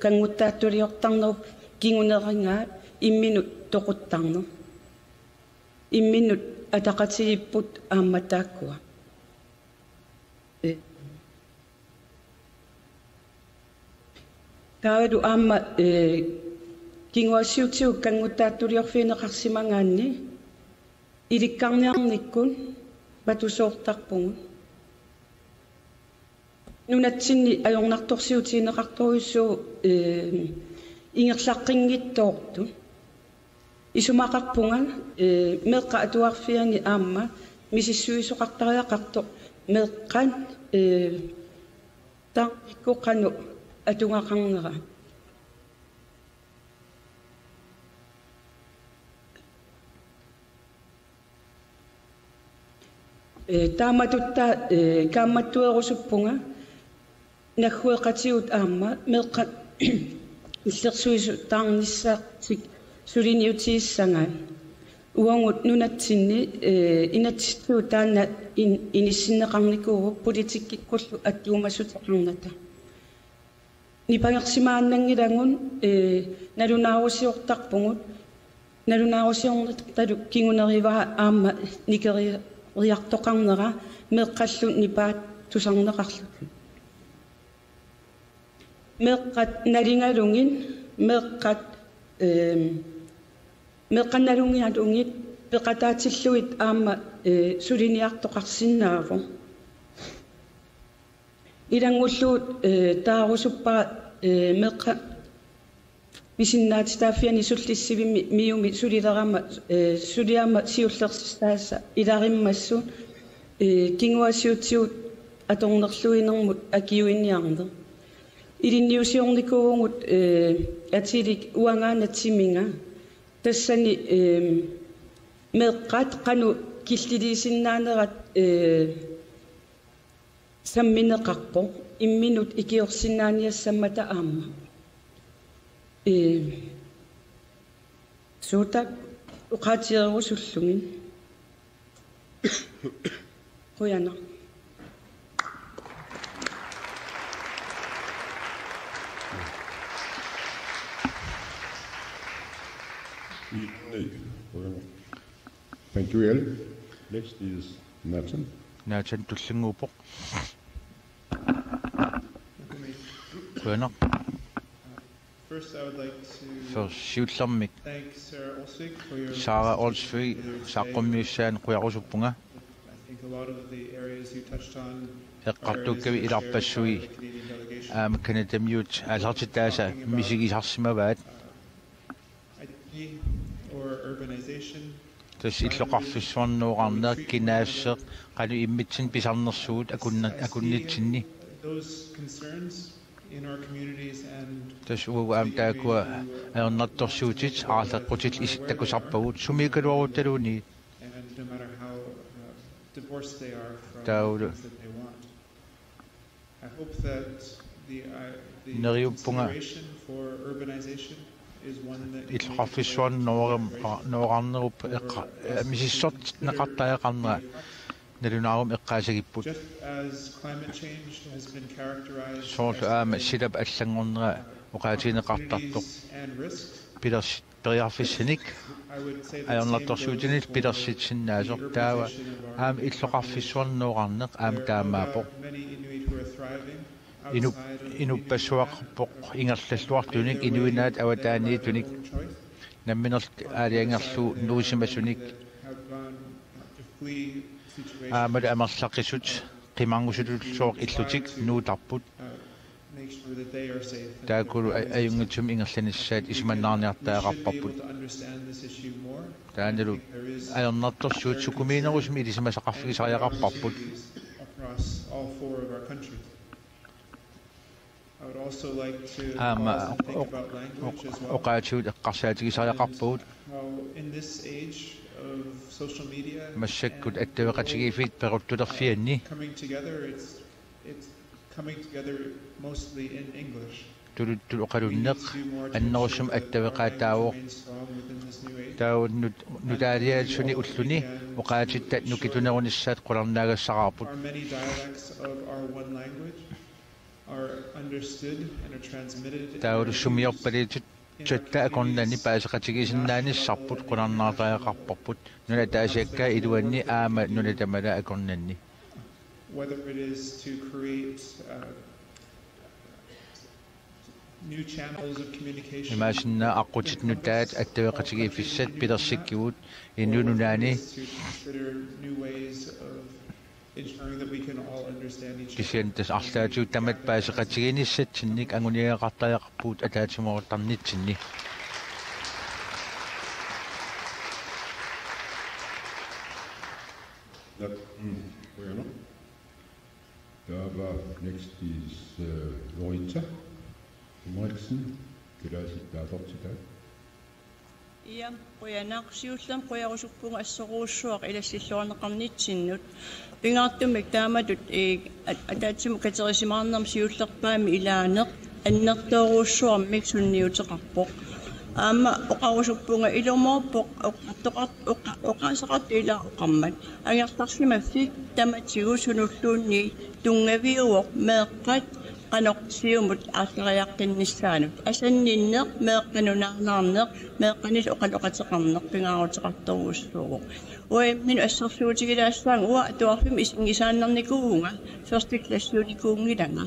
кангуттааттулиортарнеруп кингунерингаа имминут тоқуттарнер имминут атақатигиппут ааматааккуа таавалу аама кингуассиутиук кангуттааттулиорфиинеқарсимангаанни иликкарниарниккун патусоортарпугу нунатсинни ajornartorsiutiineqartoruissuu ингерлаққингиттоорту исумақарпунга меққа атуарфиани аама мисиссуисоқартариақарто меққан тааққоқану атунгақарнера тааматутта каамматтуерусуппунга наггуеқатигут аама меққа иллерсуису таарниссаартик сулиниутииссангаа уангут нунатсинни инатситтуу таана иниссиннеқарникууру политиккиккуллу аттуумассутеқарната нипангерсимааннангилагун налунаарусиортарпугут налунаарусиорнерталу кингунериваа аама никериартоқарнера меққаллу нипаат тусарнеқарлу меққат налингалунгин меққат меққанналунгиалунгит пеқатаатиллуит аама сулиниартоқарсиннааву илангуллуут таарусуппара меққа мисиннаатитааффиани суллиссивимми миуми сулилерама сулиама сиуллерсистааса илариммассу кингуассиутсиут аторнерлуинермут акиуинниарнер илинниусиорникуугут атилик уангаанатсиминга тассани меққат қану киллилисиннаанерат самминеқарпо имминут икиорсиннааниассаммата аама Suutak uqaatigerusullungin. Qoyana. Thank you, El. Next is Nathan. Nathan tullinguupoq. Qoyana. First, I would like to thank Sarah Olsvig for your saaqommiussaan quyarusupunga. I think a lot of the areas you touched on eqqartuukkavi ilarpassui kanatamiut alartitaasa misigisarsimavaat or urbanization tas illoqarfissuarnuuqarneq kinaasseq qalu immitsin pisarnersuut akunnitsinni those concerns in our communities and tas uam taakua aernartorsuutit aarleqqutit isittakusarpagut sumikaluarutaluuni and no matter how divorced they are from taulu things that they want. I hope that the consideration for urbanization is one that ilqarfissuan noorarnerup misissort naqartaaqarnera nalunaarum eqqaasagipput just as climate change has been characterized soorlu silap allangornera oqaatineqartartoq pilers periarfissinik ayornartorsuutinit pilersitsinnaasor taawa illoqarfissuarnuuqarneq taamaapoq inuppassuaqarpoq ingerlalluartunik inuinaat awataaniitunik namminerl aaliangerlu nuusimassunik malu amerlaqissut qimarngusutulluoq illutik nuutarput taakulu ayungitum ingerlanissaat isimannaarniartaaqarparput taanalu ayornartorsuut sukumiinerusmi ilisimasaqarfigisariaqarparput I would also like to think about language as well. How in this age of social media coming together, it's coming together mostly in English. tuluqalunneq annerusum attavaqaataawoq nutaaliaalsuni ulluni uqaatittat nukitunerunissaat qularnaagassaqarput Many dialects of our one language are understood and are transmitted. taulu sumiorpaliitut chatta akonnani paasaqatigisinnaanissarput qularnaartaaqarparput nunataasiakka iluanni aama nunatamala akonnanni Whether it is to create new channels of communication. Imasinna aqutit nutaat attavaqatigiifissat pilersikkigut innununaani New ways of ensuring that we can all understand each other. kisiantas arlaatiut tamat paasaqatiginissatsinnik anguniaqartariaqarpuut ataatsimortarnitsinni Next is Lorita Henriksen. Kiraasittaatortitaa. Ia, qoyanaqsiullam qoyarusuppunga assoruussuaq ilassillorneqarnitsinnut pingaartumik taamatut ataatsimu katerisimaarnerm siullerpaami ilaaneq annertooruussuarmik sunniuteqarpoq aama oqarusuppunga ilumorpoq oqaasaqat ila oqammat angertarsimaffik tamatigu sunulluunni tungaviuoq meeqqat qanoqsiumut aalleriaqqinnissaanut asanninneq meeqqanunaarnaarneq meeqqanis oqaloqateqarneq pingaaruteqartoruussuuq oi min assersuutigilaassaang ua tuarfim isingisaannernikuunga first class-uunikuungilanga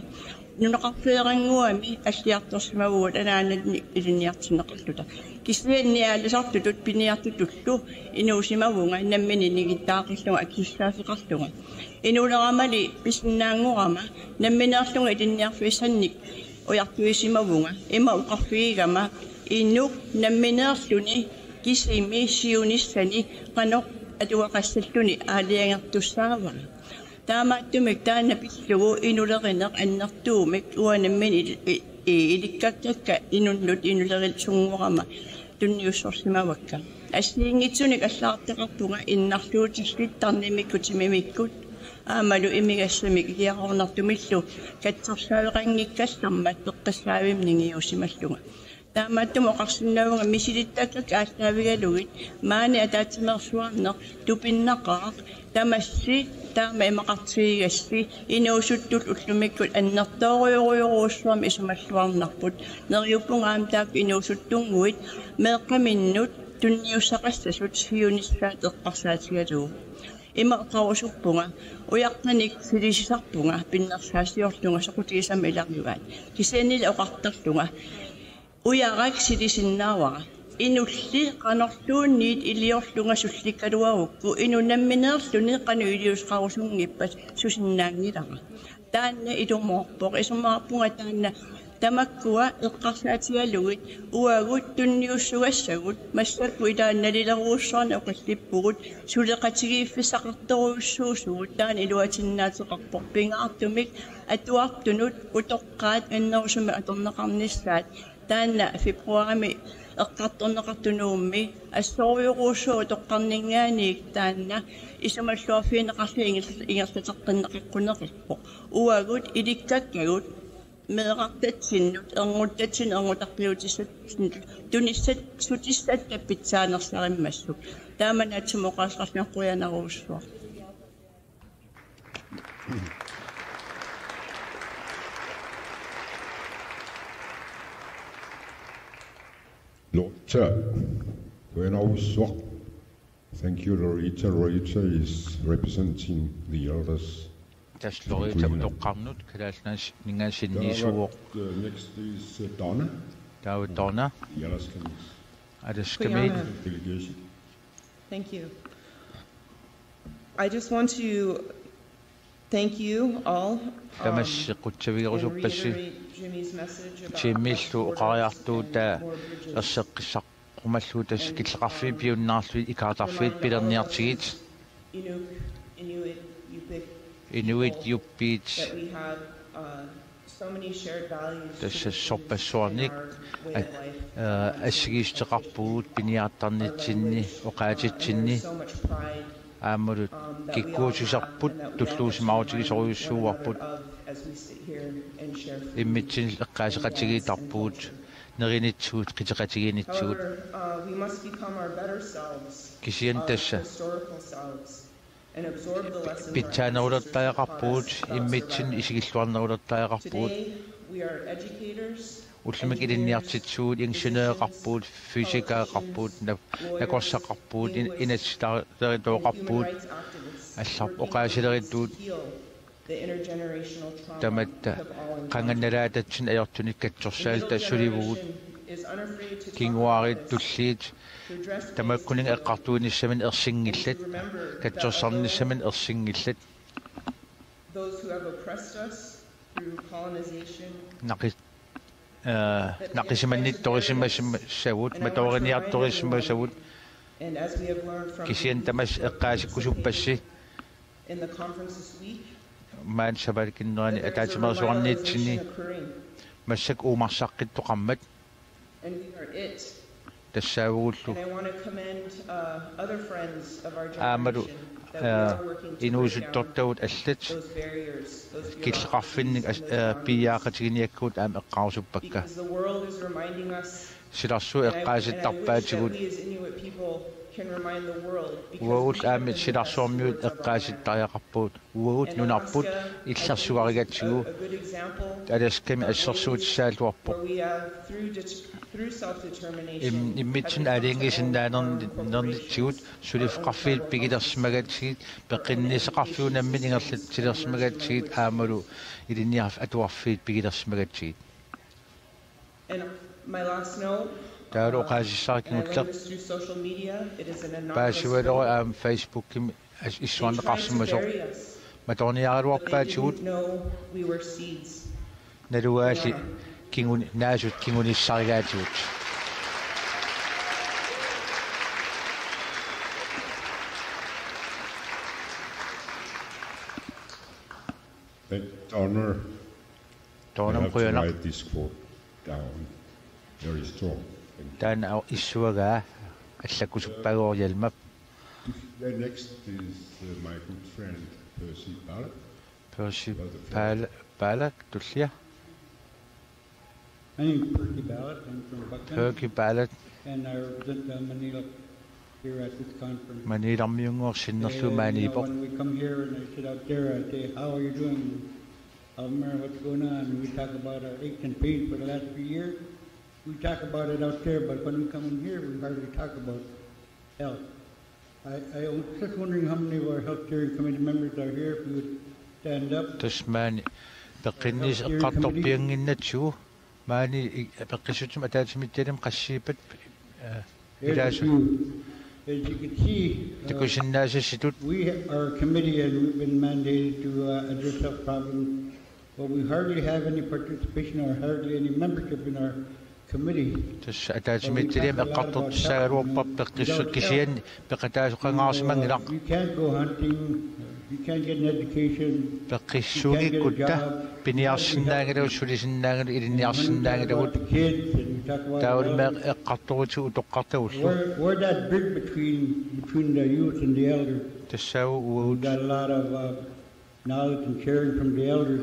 nunaqarfeeranguami аллиарторсимавуут анаанатни илинниартинеқарлута кислианниааласартутут пиниартутуллу инуусимавунга наммини нигиттаақиллунга аккиллаафеқарлунга инуулерамали писиннаангорама намминеарлунга илинниарфиссанник уяртуисимавунга има уқарфигама иннук намминеерлуни кисими сиуниссани қаноқ атуақассаллуни аалиангертуссааваа таамааттумик таана пиллугу инулеринеқ аннертуумик уанаммин иликкактакка инуннут инулерил сунгорама тунниуссорсимавакка ассиингитсуник аллаартеқарпунга иннарлуутиллиттарнимиккутимимиккут аамалу имигассамик ииақорнартумиллу катсарсаавеқангиккассармат пеққассаавимнигиусималлунга таамааттум оқарсиннаавунга мисилиттаккак аастаавигалугит маани атаатимерсуарнеқ тупиннақаақ тамасси таама имақартигасси инуусуттут уллумиккут аннертоориориоруссуами исумаллуарнарпут нериуппунгаам таап инуусуттунгуит меэққаминнут тунниуссақассасут сиунissaат эққарсаатигалуу имеққарусуппунга уяқтаник филисисарпунга пиннерсаасиорлунга соқутигисами иларнугаат кисаанил оқартарлунга уярак силисиннаавара инулли канарлуунниит илиорлунга сулликкалуарукку инунамминеерлуни кану илиусқарусунгиппат сусиннаангилара таанна илумоорпоқ исумаарпунга таанна тамаккуа эққарсаатигалугит уагут тунниуссугассагут массакку илаанналилеруussаарна оқаллиппугут сулеқатигииффисақарторуйуссуусугут таан илуатиннаатеқарпор пингаартумик атуартунут утоққаат аннерусуми аторнеқарниссаат таанна фебруарами эққарторнеқартунуумми ассориуруussуу тоққарнингааник таанна исумаллуарфиинеқарли ингерлатеққиннеқарқунеқарпо уагут иликкаккагут меэқартатсиннут эрнгуттатсин эрнгутарпиутиссат туниссат сутиссат таппитсаанерсариммассук тааманаатсумоқаасқарнеққуянаруussуар Lorita, Buenaussuaq. Thank you, Lorita. Lorita is representing the elders. Lorita toqqarnut kalaasnas ningasinniisuuq. Next is Donna. Donna. The Alaskans. Alaskans delegation. Thank you. I just want to thank you all. And reiterate Jimmy's message about Jimmillu oqariartuuta erseqqissaqqumalluutas killeqarfi piunnaarlui ikaartarfiit pilerniartigit Inuit Yuppiit that we have so many shared values tässä soppassuarnik assigiisteqarpugut piniaartarnitsinni oqaatitsinni ааммулут киккуусисарпут туллуусимаутигисориуссууарпут иммитсин эққаасеқатигиитарпуут неринитсуут қитеқатигинитсуут кисиан тасса питсаанерулертаақарпуут иммитсин исигиллуарнерулертаақарпуут уллумик илинниартитсуут ингсинеэқарпуут физикаэқарпуут накорсақарпуут инатситаритооқарпуут аллар оқаасилеритtuut таматта қанганналаататсин аёртуник катсорсаал тассуливугут кингуарит туллиит тамаккунин эққартуиниссамин ерсингиллат катсорсарниссамин ерсингиллат нақис нақисиманнитторисимассавут маториниарторисимассавут кисиан тамас эққаасиккусуппасси маан сабалкиннерани атаатимерсуарниитсини массак уумарсаққиттоқармат тассаагууллу аамалу инуусуттортагут аллат киллеқарфинник пиаақатигиниаккуут аама эққарусуппакка силарсу эққааситтарпаатигут уагут аамит силарсуармиут эққааситтариақарпуут уагут нунарпут илларсуаригатсигу аласками ассерсуутиссаалуарпо иммитсин алингисиннаанернитсигут сулифқарфиит пигилерсимагатсигит пеққиннисеқарфиунаммин ингерлатсилерсимагатсигит аамалу илинниарф атуарфиит пигилерсимагатсигит таалу оқаасиссарикингуллеқ паасивалери аам фейсбуккими иссуарнеқарсимасоқ маторниаралуарпаатигут налуаали кингуни наасут кингуниссаригаатигут Donor quote this quote down very strong. Tan issuaga allakkusuppagoorialmap. The next is my good friend Percy Ballak. Percy Ballak tullia. My name is Perky Ballot. I'm from Buckland. Perky Ballot. And I represent Manila here at this conference. Manila Myungor Sinnasu Manibo. When we come here and I sit out there, I say, how are you doing? What's going on? And we talk about our aches and pains for the last few years. We talk about it out there, but when we come in here, we hardly talk about health. I was just wondering how many of our health steering committee members are here. If you would stand up. This man, the Kinis Katoping in the two. Mani, Pakisum attachment to them, Kashipet. As you can see, we are a committee and we've been mandated to address health problems, but we hardly have any participation or hardly any membership in our committee. Attachment to them, a cut of Sarah, Pakistan, Pakistan, you can't go hunting, you can't get an education. Pakisuni Kuta, Piniasan Nagro, Sudisan Nagro, Iriasan Nagro, we're that bridge between the youth and the elders. We've got a lot of knowledge and sharing from the elders.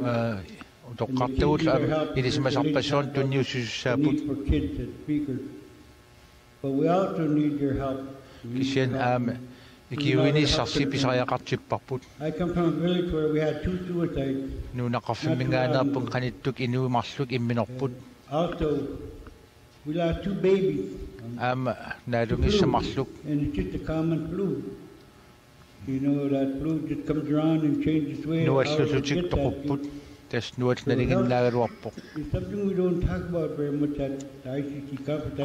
It is my passion to news for kids and speakers. But we also need your help. I come from a village where we had 2 suicides. Also, we lost 2 babies. And it's just a common flu. You know, that flu just comes around and changes its way. It's something we don't talk about very much at the ICC conference.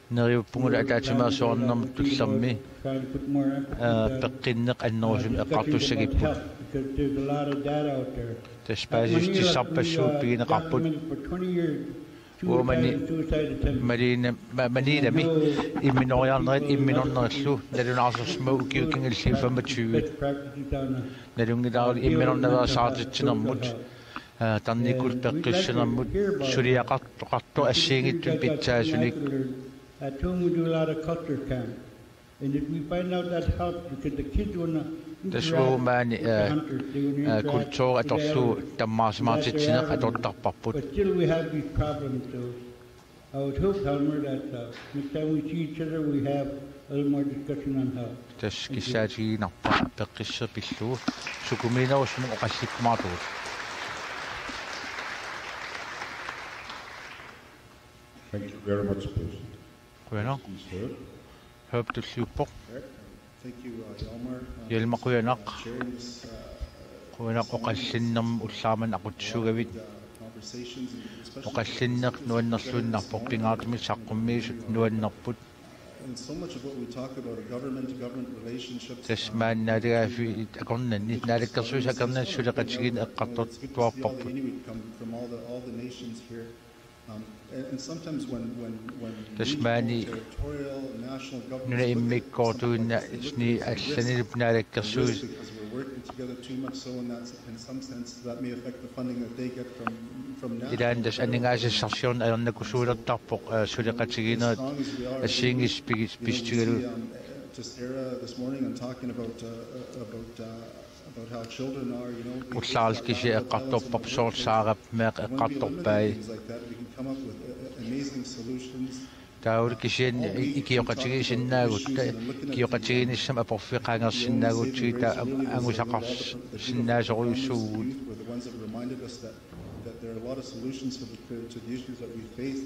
Nariupungul attachment so nam to summi Pekinak and Notion a cartu segip. Because there's a lot of data out there. The spices to supper being a couple. Marina me, Iminoyan night, Iminon, they don't also smoke, you can see from mature. They don't get out Iminon never started to much. Tanikul Percussion, Suriakato, a sing it to be unique. At home we do a lot of culture camp. And if we find out that helps, because the kids will not this woman culture at also the mass market at all. But still we have these problems, so I would hope, Helmer, that next time we see each other we have a little more discussion on health. This Kisaki Napa Perkisha Pisu, Sukumina was more Kasik Mato. Thank you very much, President. Bueno, hope to see you. Thank you, Yelmer. Yelma Kuyanak. Kuyanak Okasinam Usaman Akutsugavit. Okasinak, no one nothing not popping out me, Sakumis, no one not put. And so much of what we talk about are government-to-government relationships. This man, Nadia, from all the nations here. And sometimes when this man territorial national government because we're working together too much, so in some sense that may affect the funding that they get from national government. Just era this morning and talking about how children are, you know, things like that. We can come up with amazing solutions. That there are a lot of solutions to the issues that we face.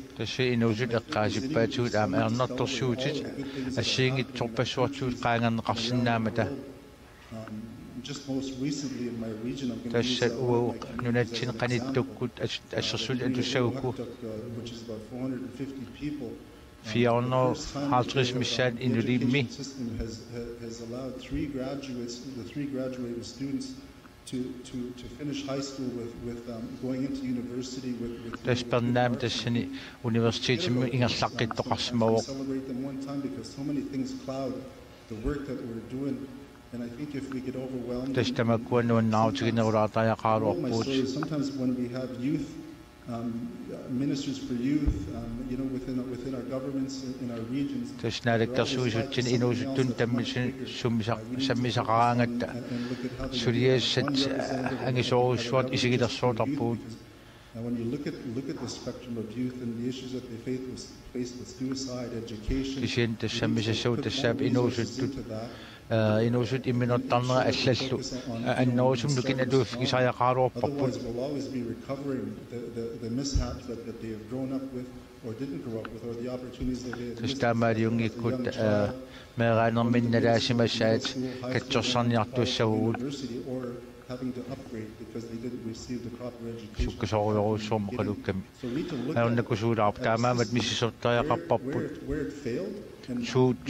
Just most recently in my region, I'm going to use which is about 450 people. The system has allowed the 3 graduated students to finish high school with going into university with celebrate them one time, because so many things cloud the work that we're doing. And I think if we get overwhelmed, sometimes when we have youth ministers for youth, within our governments in our regions. Tasnaalakkersuusutsin inuusuttun tammisin sammisaqaraangatta suliassat angisoruussuat isigilersuutarpuut. When you look at the spectrum of youth and the issues that they face with suicide, education, kisian tassammisassuut tassaap inuusuttut inuusut imminottarnera allallu annoosum nukinatuuf kisariaqaaruorparput. Otherwise, we'll always be recovering the mishaps that they have grown up with or didn't grow up with, or the opportunities that they have missed. Tastaamaaliungikkut meeraanerminnalaasimassaat katsorsarniartuussavugut having to upgrade because they didn't receive the proper education. Sukkasoruyoruussuormuqalukkami aunnakusuulaarp taamaamat missisortariaqarparput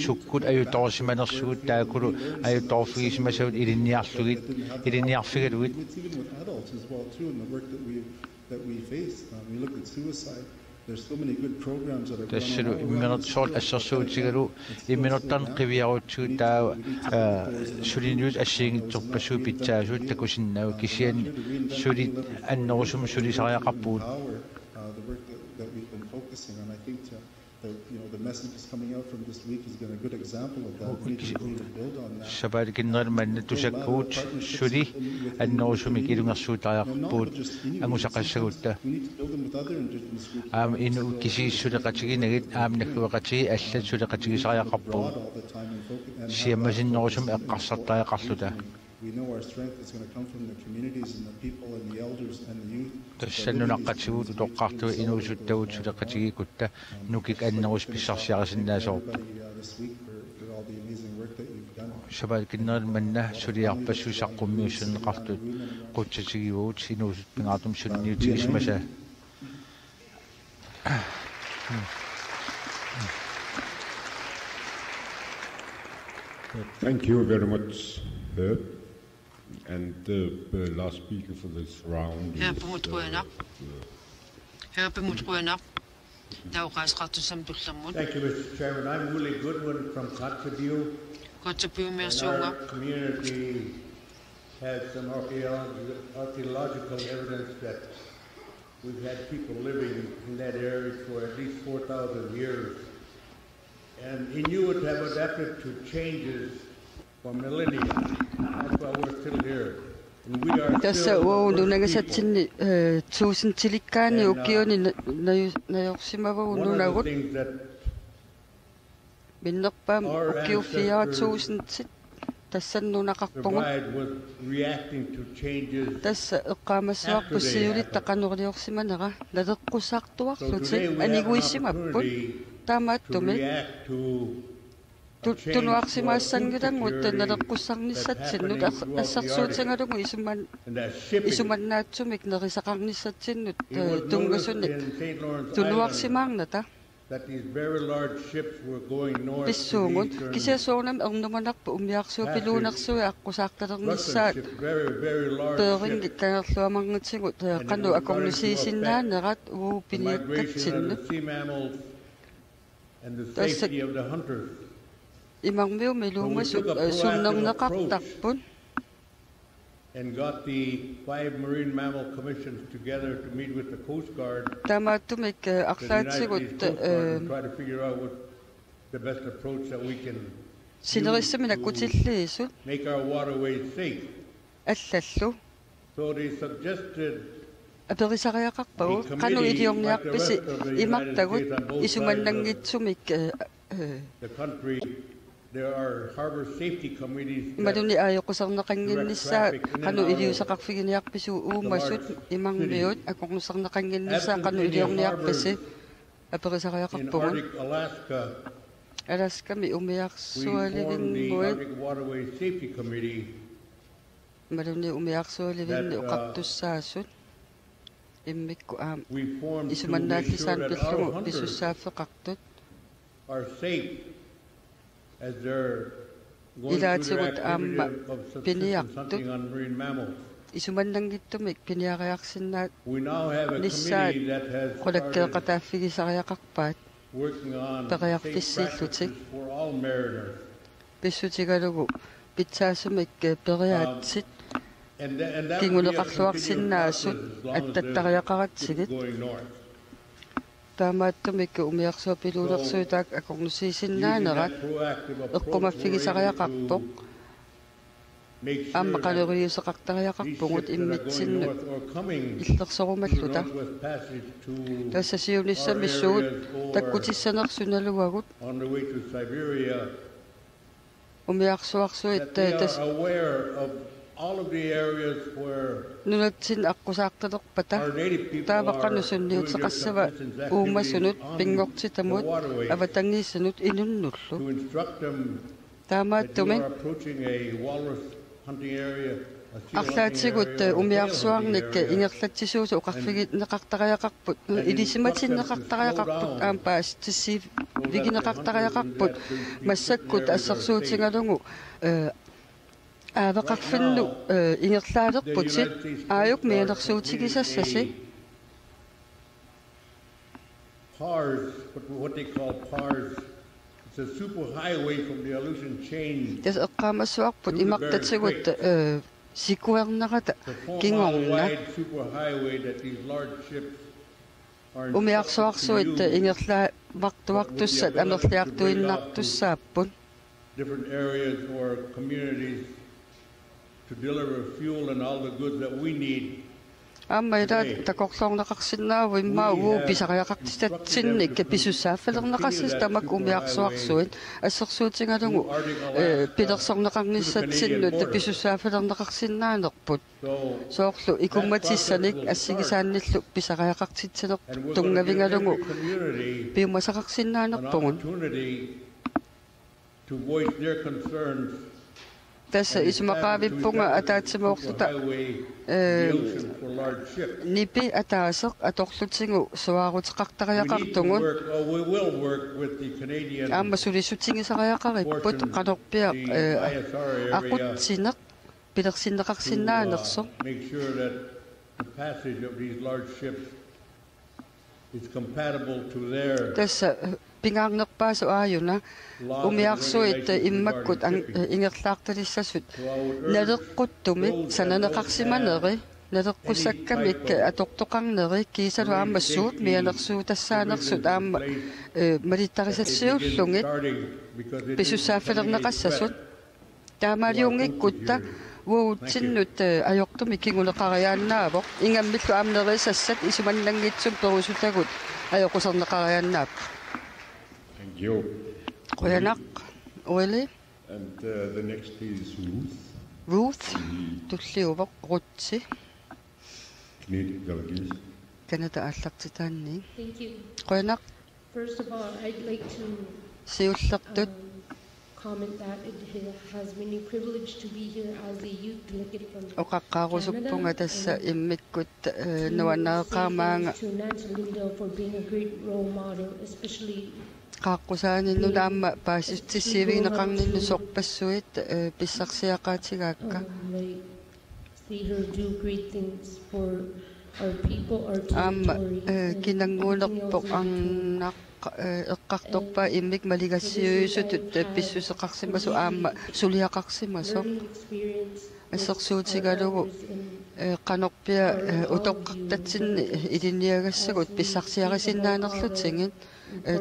sukkut ajutorsimanersugut taakulu ajutorfigisimasuut iliniarfigalugit. It's even with adults as well too in the work that we face. We look at suicide. There's so many good programs that are going on. Imminotsoort assersuutigalu imminottarn qiviarutsuut taa sulinut assiingitsorpasuu pitsaasuut takusinnau kisian sulit annorusum sulisariaqarpuut. The work that we've been focusing on, I think the messages coming out from this week has been a good example of that. We need to build on that. Sabalikinnermanna tusakkuut suli annorusumik ilungersuutariaqarpuut angusaqassagutta inu kisiissuleqatiginagit aamnakkuaqatigi allat suleqatigisariaqarpuut siammasinnerusum eqqarsartariaqarluta. We know our strength is going to come from the communities and the people and the elders and the youth. Tassannunaqqatigut toqqartu inuusuttagut suleqatigikutta nukik annerus pissarsiarisinnaasoorp. This week for all the amazing work that you've done. Sabalikinnermanna suliarpassuusaqqumiussunneqartut qutsatigivuut inuusut pingaartum sulniutigismasa. Thank you very much, Herb. And the last speaker for this round is Herb Mutruenak. Herb Mutruenak. Thank you, Mr. Chairman. I'm Willie Goodwin from Kotzebue. Our community has some archaeological evidence that we've had people living in that area for at least 4,000 years. And Inuit have adapted to changes for millennia. That's why we're still here. And we are Tässä uununangasatsinni tuusintilikkaani ukioni nayorsimavaununagut minnerpaam ukiuffiaatuusintit тассаннунақарпугут тасса эққаамассуарпуссиулит тақанерилиорсиманера налеққусаартуарлути анигуиссимаппут таамааттуми тунуарсимаассангилангут налеққуссарниссатсиннут ассарсуутсангалугу исуманнаатсумик нерисақарниссатсиннут тунгасуник тунуарсимаарната писсуугут кисиасуунам ернуманарпу умиарсуу пилуунерсуи аққусаарталернissaат пееринги канерлуамарнутсигут қану акорнисиисиннаанерат уу пиниаккатсинну тасса имармиу милуумасу суннернеқартарпун and got the 5 marine mammal commissions together to meet with the Coast Guard. Tamaatumik арлаатсигут try to figure out what the best approach that we can синерissаминаккутиллиисут make our waterways safe. аллаллу So they suggested аперисариақарпагу кану илиорниарписи имартагут исуманнангитсумик the country. There are harbor safety committees. Maduni ayoqusarneqanginnissa qanu iliusaqarfiginiarpisu uumassut imarmiut akoqnusarneqanginnissa qanu iliorniarpisi aperisariaqarpugut Alaska mi umiarsualivinmuit Maduni umiarsualivinni uqartussaassut immikku aam isumannaallisaan pillugu pisussaaffeqartut are safe as they're going ilaatigut aamma piniartut on marine mammals. Isumannangittumik piniariarsinnaat We now have a nissaat committee that has qolakkeeqataafigisariaqarpaat working on periartissillutik for all mariners. pissutigalugu pitsaasumik periaatsit кингунеқарлуарсиннаасут аттаттариақаратсигит таамааттумик умиарсуапилуулерсуутаак акорнусиисиннаанерат эққумаффигисариақарпоқ амма қалериусеқартариақарпугут иммитсиннут иллерсорумаллута тассасиунissамиссуут таккутиссанерсуналуагут умиарсуарсуит тас нунатсин аққусаарталерпата тааваққанусунниутеқассава уумасунут пингортитамут аватангиссанут инуннуллу таамааттумик арлаатсигут умиарсуарник ингерлатсисуусу оқарфигит неқартариақарпут илисиматиннеқартариақарпут аампаас тиссив вигинеқартариақарпут массаккут ассерсуутингалугу аавеқарфинну ингерлаалерпутит ааюк мианерсуутигисассаси It's a super highway from the Aleutian chain. Тэс эққамассуарпут имартатсигут сикуернерата кингорна умиарсуарсуит ингерлаа мартуартуссат амерлиартуиннартуссааппут different areas or communities to deliver fuel and all the goods that we need. Аммайда такорлоорнеқарсинааву иммаагуу писариақартистатсинник писуссааффалернеқассис тамак умиарсуарсуит ассерсуутингалугу пилерсорнеқарниссатсиннут писуссааффалернеқарсинаанерпут соорлу икумматиссаник ассигисаанниллу писариақартитсинер тунгавингалугу пиумасақарсинаанерпугун to voice their concerns. Tässä ismaqaavippunga ataatsimooqluta nipi ataaseq atorlutigu suaaruteqartariaqartungun aamma sulissutingisariaqaripput qanorpiaq aqutsineq pilersinneqarsinnaanerso make sure that the passage of these large ships is compatible to their tässä pingaarnerpaasu aajuna umiarsuit immakkut ingerlaartalissasut naleqquttumik sananeqarsimaneri naleqqusakkamik atortoqarneri kiisalu aammassuut mianersuutassaanersut aamma malittarisassuullungit pisussaafalerneqassasut taamaliungikkutta уутсиннут ajortumi kinguneqariaannaavoq ingammillu aamnerisassat isumannangitsum perusutagут ajorqusernеqariaannaap Thank you. Qoyanaq uili And the next is Ruth. Ruth tulliuvoq rutsi Canada аллартитаанни Thank you. Qoyanaq First of all, I'd like to siullertut comment that it has been a privilege to be here as a youth delegate from oqaqqaarusuppunga tassa immikkut nuanneeqaamaanga to Nancy Linda for being a great role model, especially qaaqqusaanинну таама пааситтиссивигинеқарнинну сорпассуит писсарсиақаатигаакка see her do great things for our people, our аама territory. кинангуунерпоқ арнақ эққарторпа иммик малигассиуисутут писсусеқарсимасу аама сулиақарсимасо ассерсуутигалугу канорпиа утоққартатсинни илиниагассагут писсарсиарисиннаанерлутингит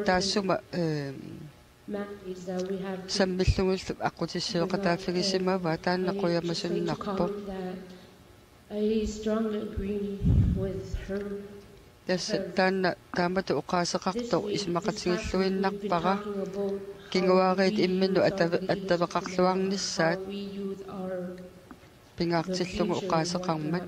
таассума саммиллугуллу аққутиссиоқатааффигисимава тааннеқуямасуннарпо I strongly agree with her. Tässä tänne taamatu uqaasaqartor ismaqatigilluinnarpara kinguaarit imminnu attavaqarluarnissaat pingaartillugu uqaasaqarmat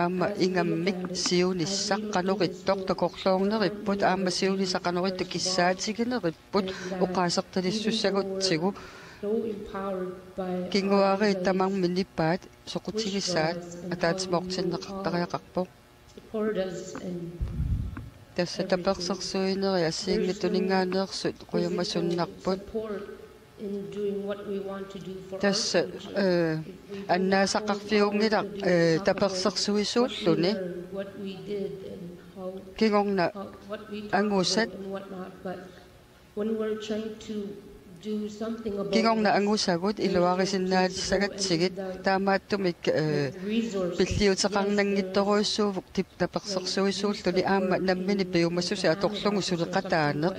aamma ingammik siunissaqqanurittoq takorluorneripput aamma siunisaqanurittu kissaatigineripput uqaasertalissussagutsigu kinguaarit tamarminippaat soqutigissaat ataatsimortinneqartariaqarpoq Tässä tapersersuineri assiinngituninngaaneersut quyamasunnarput tässä annaasaqarfiungilaq tapersersuisuulluni kingorna angusat when we're trying to Kingong na angusagut iluarisinnaalissagatsigit taamaattumik pilliutaqarnanngittoruissuuvuk tiptapersersuisuulluni aamma nammini piumassusi atorlungu suleqataaneq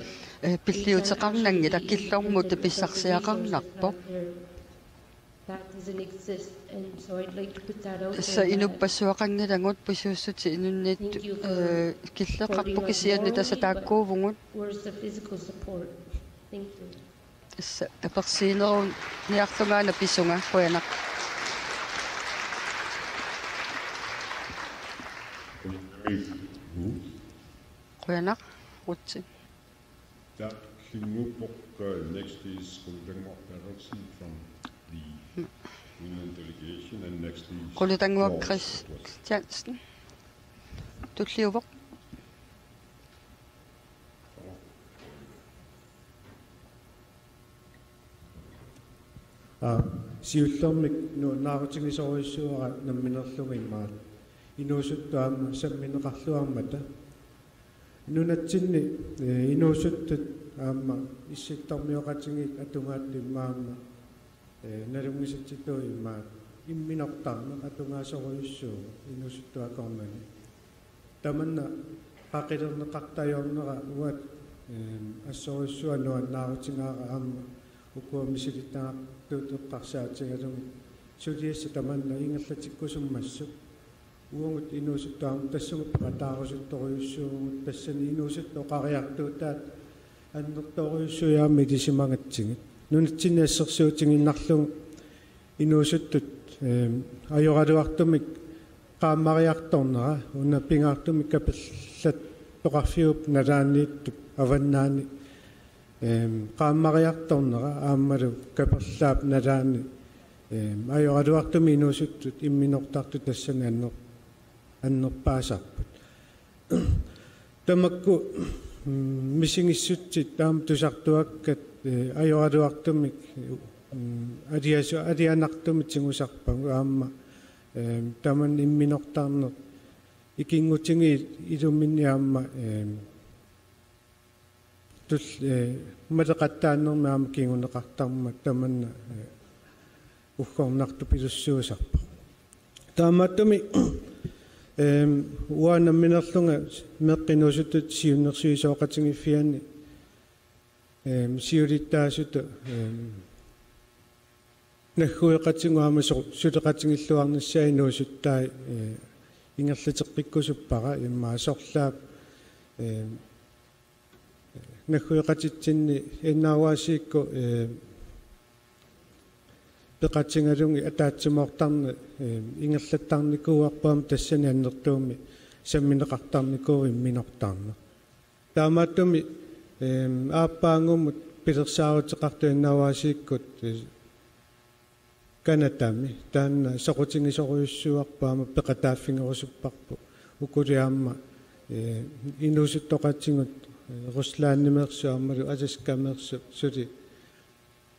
pilliutaqarnanngit akkillormut pissarsiaqarnarpo sa inuppassuaqangalangut pisuussuti inunniittu killeqarpukisianni tasa taakkuuvungut tapersiinerun niarlungaana pissunga quyanaq quyanaq rutsi next is Qulutangwaq Patterson from the Greenland delegation and next is Qulutangwaq Christiansen tulliuvoq siullormik naarutigisoruissuara namminerlugimmaat inuusuttuaama sammineqarluarmata nunatsinni inuusuttut aamma issittormioqatingit atungaattimmaamma nalungisitsittuu immaat imminortarma atungaasoruissuu inuusuttuakornani tamanna qaqilerneqartayornera uat assoruissua nuannaarutingaara aamma ukuamisilittaaq tuuteqqarsaatigalumi suliassa tamanna ingallatikkusummassuk uungut inuusuttuarmu tassugut qataarusuttoriussuugut tassani inuusuttoqariartuutaat аннэрторуйуссуяами тисимагатсигит нунатсиниассерсуутингиннарлугу инуусуттут ajorалуартумик qaamмариарторнера уна пингаартумик капиллат тоқарфиуп налаанииттук аваннаани qaamмариарторнера ааммалу каперлаап налаани ajorалуартуми инуусуттут имминортарту тассани аннерпаасарпут тамакку мисингиссутсит таам тусартуаккат ajorалуартумик адианартумит сингусарпагу аама таман имминортаарнер икингутинги илумминни аама тул малеқаттааннерми аама кингунеқартарма таманна уггорнарту пилуссуусарпа таамааттуми уанамминерлунга меққинуусуттут сиуннерсуисооқатингиффиани сиулиттаасута наххуеқатингуамасо сулеқатингиллуарнассаа инуусуттаа ингерлатеққиккусуппара иммаасорлаап наххуеқатитсинни иннааваасиикку пеқатингалунги атаатсимоортарни ингерлаттарникууарпаам тассани аннертууми самминеқартарникууи минортаарна таамааттуми ааппаангуммут пилерсаарутеқарту иннааваасииккут канатами таанна соқутингисоруйуссуарпаама пеқатааффингерусуппарпу укулиаама инуусуттоқатсигут руслааннимерсуармалу асаскамерсу сули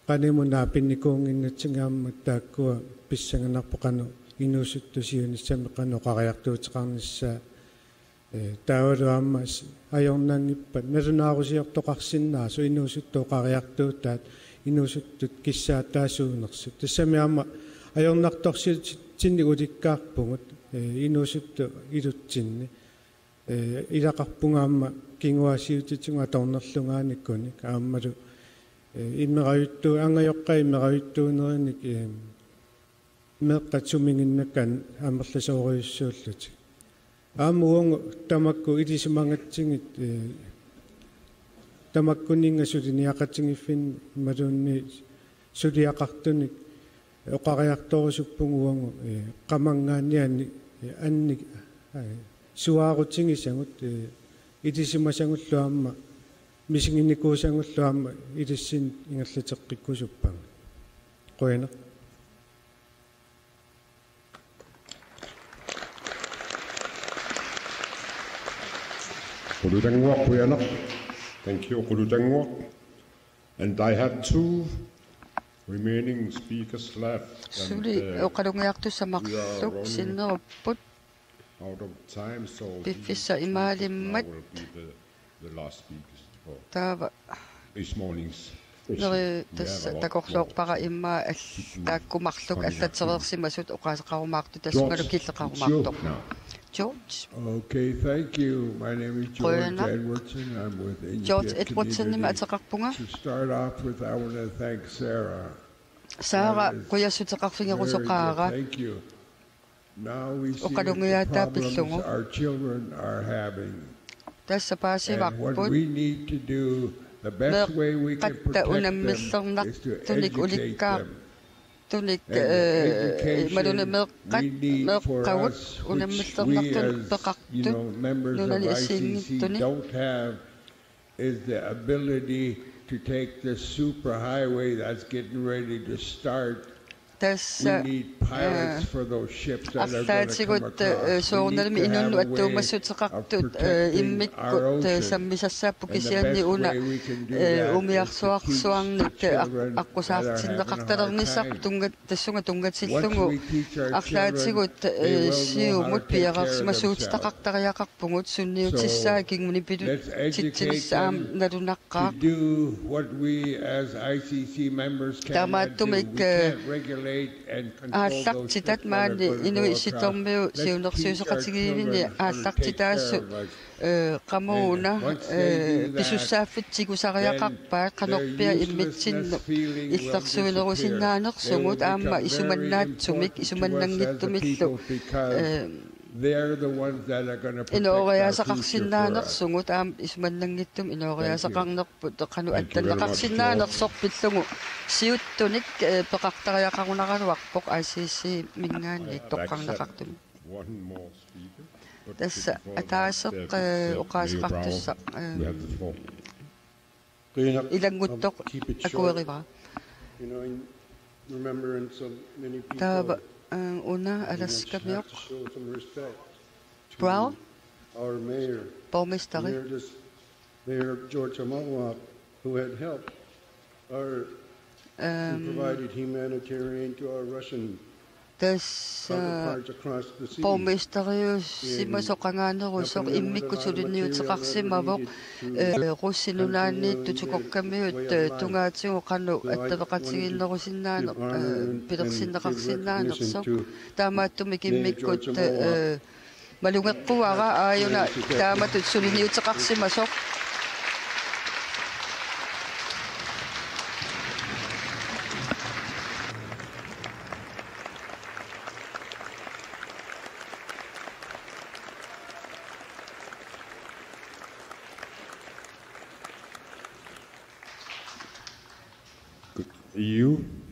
qaнимунаа пинникуунгиннатсингаамма тааккуа писсанганарпоқану инуусуттусиуниссами қану қариартуутеқарниссаа таавалуаама ajornaangippat налунаарусиортоқарсиннаасу инуусуттуу қариартуутаат инуусуттут киссаатаасуунерсут тассамиаама ajornartorsitinni уликкаарпугут инуусутту илутсинни илақарпунгаама кингуасиутитсуга торнерлугааниккуник ааммалу иммераютту ангайоққай иммераюттуунериник меққатсумингиннаккан амерласоориуссууллути аамуунг тамакку илисимангатсигит тамаккунинга сулиниақатсигиффин малуунни сулиақартуник оқариарторусуппугуангу қамангааннианни анни суаарутсигисагут илисимасагуллуамма мисингинникуусангуллуамма илиссин ингерлатеққиккусуппага қуяна Qulutangwaq quyana. Thank you, Qulutangwaq. And I have two remaining speakers left. Suli oqalungiartussamarluk sinnerupput out of time, so piffissa imaalimmat the last speakers for taava this morning's Neri tässä takorluorpara imma taakkumarluk allatereersimasut oqaasaqarumaartu tassungalu killeqarumaartoq. George. Okay, thank you. My name is George Edwardson. I'm with George Edwardson nima ataqarpunga. To start off with, I want to thank Sarah. Sarah quyassuteqarfingerusoqaara. Thank you. Now we see the problems our children are having. Tässä and what we need to do, the best way we can protect them is to educate them. And education we need for us, which we as members of ICC don't have, is the ability to take this superhighway that's getting ready to start. We need pilots for those ships that are going to come across. We need to have a way of protecting our ocean. And the best way we can do that is to teach the children that are having a hard time. Once we teach our children, they will know how to take care of themselves. So let's educate them to do what we as ICC members cannot do. We can't regulate ааллартитат маани инуиситормиу сиунерсиусеқатигиивини ааллартитаассу qamuna писуссааффитсигусариақарпаа qanорпиа иммитсинну иллерсуинерусиннааnersungut аама исуманнаатсумик исуманнангиттумиллу they're the ones that are going to protect иноориасақарсиннааnersungut аам исуманнангиттум иноориасақарнерпут теқану атталлеқарсиннаанерсорпиллугу сиуттуник пеқартариақарунаралуарпоқ ICC мингаани тоққарнеқартуми tässä ataasеқ оқаасеқартусса илангуттоқ акуерива таава una alaskamiok Brown our mayor Mayor George Amawak, who had helped our provided humanitarian to our Russian tässä pomistariussimasoqangaanерусоқ иммиккутулинниутеқарсимавоқ руссинунаанни тутукоккамиут тунгаатигу қанну аттавеқатигиннерусиннаанеқ пилерсиннеқарсиннаанерсоқ таамааттуми киммиккут малунгеққуара ааюна тааматут сулиниутеқарсимасоқ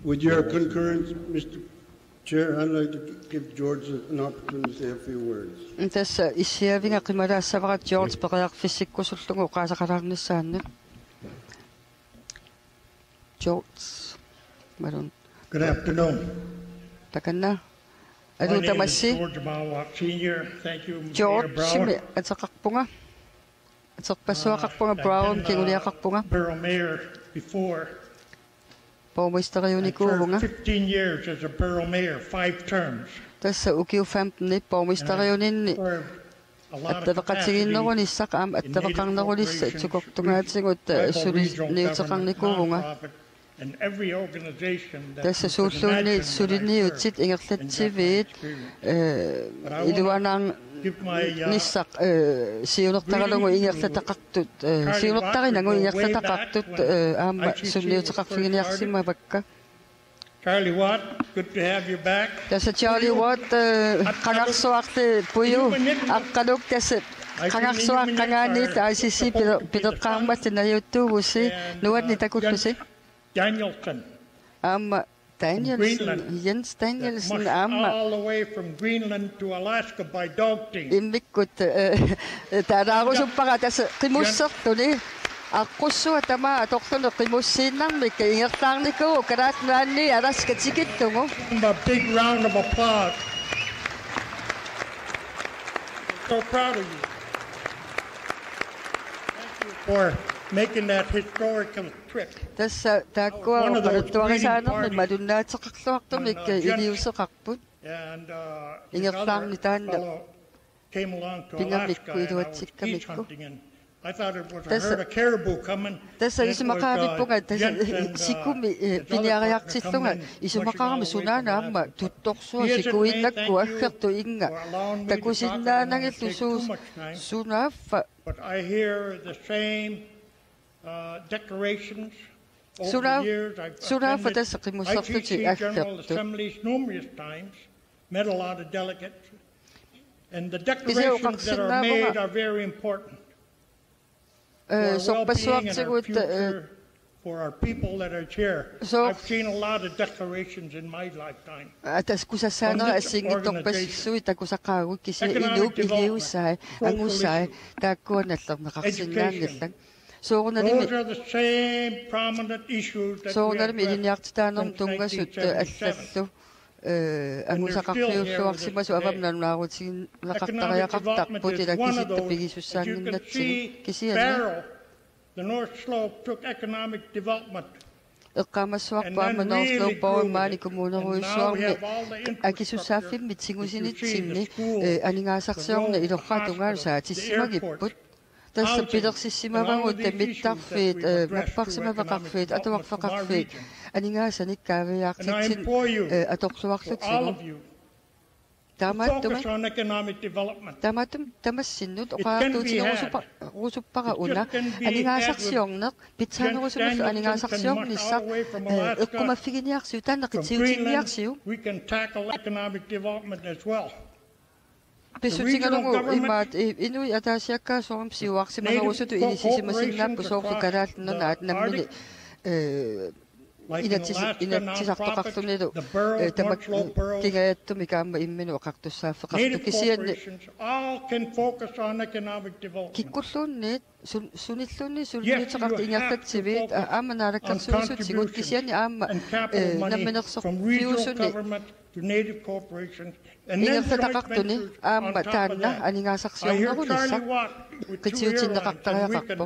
With your concurrence, Mr. Chair, I'd like to give George an opportunity to say a few words. Tässä isiavinga qimalaassavarat George periarfissikkusullugu qaasaqalarnissaanni. George. Malun. Good afternoon. Takanna. My name is George Amawak Sr. Thank you, Mayor Brown. Ataqarpunga. Ataqpassuaqarpunga Brown kiguliaqarpunga. Borough Mayor before. For 15 years as a borough mayor, 5 terms. Tässä ukiu 15 pormestarioninni attavaqatiginnerunissaq aam attavaqarnerulissa tukortungaatigut sulinniuteqarnikuunga tässä suulluunni sulinniutsit ingerlatsiviit iluanaang nissaq siunertaralungu ingerlataqartut siunertarinangu ingerlataqartut aama sunniuteqarfiginiarsimavakka Charlie Watt, good to have you back. Tässä Charlie Watt qanarsuarti puyu aqqaluk tässä qanarsuaqqangaanniit ICC pileqqaarmattina yuttuugusi nuatni takuttusi Danielson. Aama Danielson, Jens Danielson, all the way from Greenland to Alaska by dog team. Immikkut taaraarusuppara tässä qimussertuni аққуссуа тама аторлуне қимуссииннармик ингерлаарникуу калаатнаанни аласкатикиттугу. A big round of applause. So proud of you. Thank you for making that historical trip. Tässä taakkuа qaluttuarisaanermi malunnaatеқарлуартумик илиусеқарпут. Iнгерлаарни таанна pingamikku iluatsikkamikku I thought it was a herd of caribou coming. Tässä isumakaavippunga sikumi piniariartillunga isumakaarama sunaanaamma tuttorsua sikuinnakkua akkertu inga takusinnaanangillusuus sunaaffa. But I hear the same declarations over the years. I've attended IGC General Assemblies numerous times, met a lot of delegates, and the declarations that are made are very important. For our people that are here. I've seen a lot of declarations in my lifetime. Those are the same prominent issues that we address from 1977. Angusaqarfiulluarsimasu avamnanuarutigin laqartariaqartarput ilakisittupigissussaanginnatsi The North Slope took economic development. Eqqamassuarpaama North Slope poimmaani kumuuneruissuarni akisussaaffimmi tingusinitsinni aningaasarsiorna ilorratungaanu saatissimagipput tässä pidersissimavangut mittarfiit mapparsimavaqarfiit atuarfaqarfiit aningaasanikkaaviaartitsin atorluarlutsigu Tamatum tamassinnut oqaartuutinerusuppara una aningaasarsiorneq pitsaanерусумаллу aningaasarsiornissaq eqqumaffigiниарсиу тааннеқитсиутинниарсиу We can tackle economic development as well. Pisutingalugu imaat inui ataasiakkaasuarum siuarsimanerussutu inisisimasinnaappu soorlu kalaatnernaat nammini inatisartoqarlunilu tamak kingayattumi kaamma imminu oqartussaaffeqartu kisianni kikkulluunniit sunilluunni sulniiteqartu ingertatsiviit aamanaalakkарсуусутсигут kisianni aamma namminersorfiusunni ingertataqartuni aamma taanna aningaasarsiornerunissa qitiutinneqartariaqarpu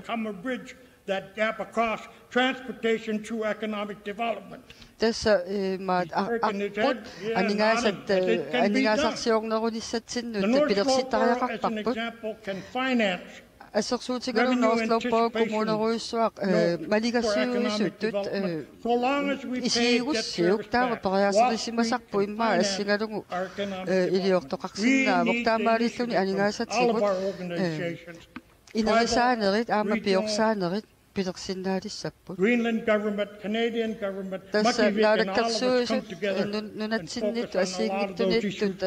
that gap across transportation through economic development. Tässä maat arput aningaasarsiornerunissatsinnuut pilersittariaqarparput assersuutigalu North Slope kommuneruissuaq maligassiuisuttut isiigussiuk taava pariaserisimasarpu immaa assingalugu iliortoqarsinnaavuq taamaalilluni aningaasatigut inerisaanеrit aama piorsaanеrit pilersinnaalissapput Greenland government, Canadian government, tässä naadakkarsuusut nunatsinnittu assiingittunnittut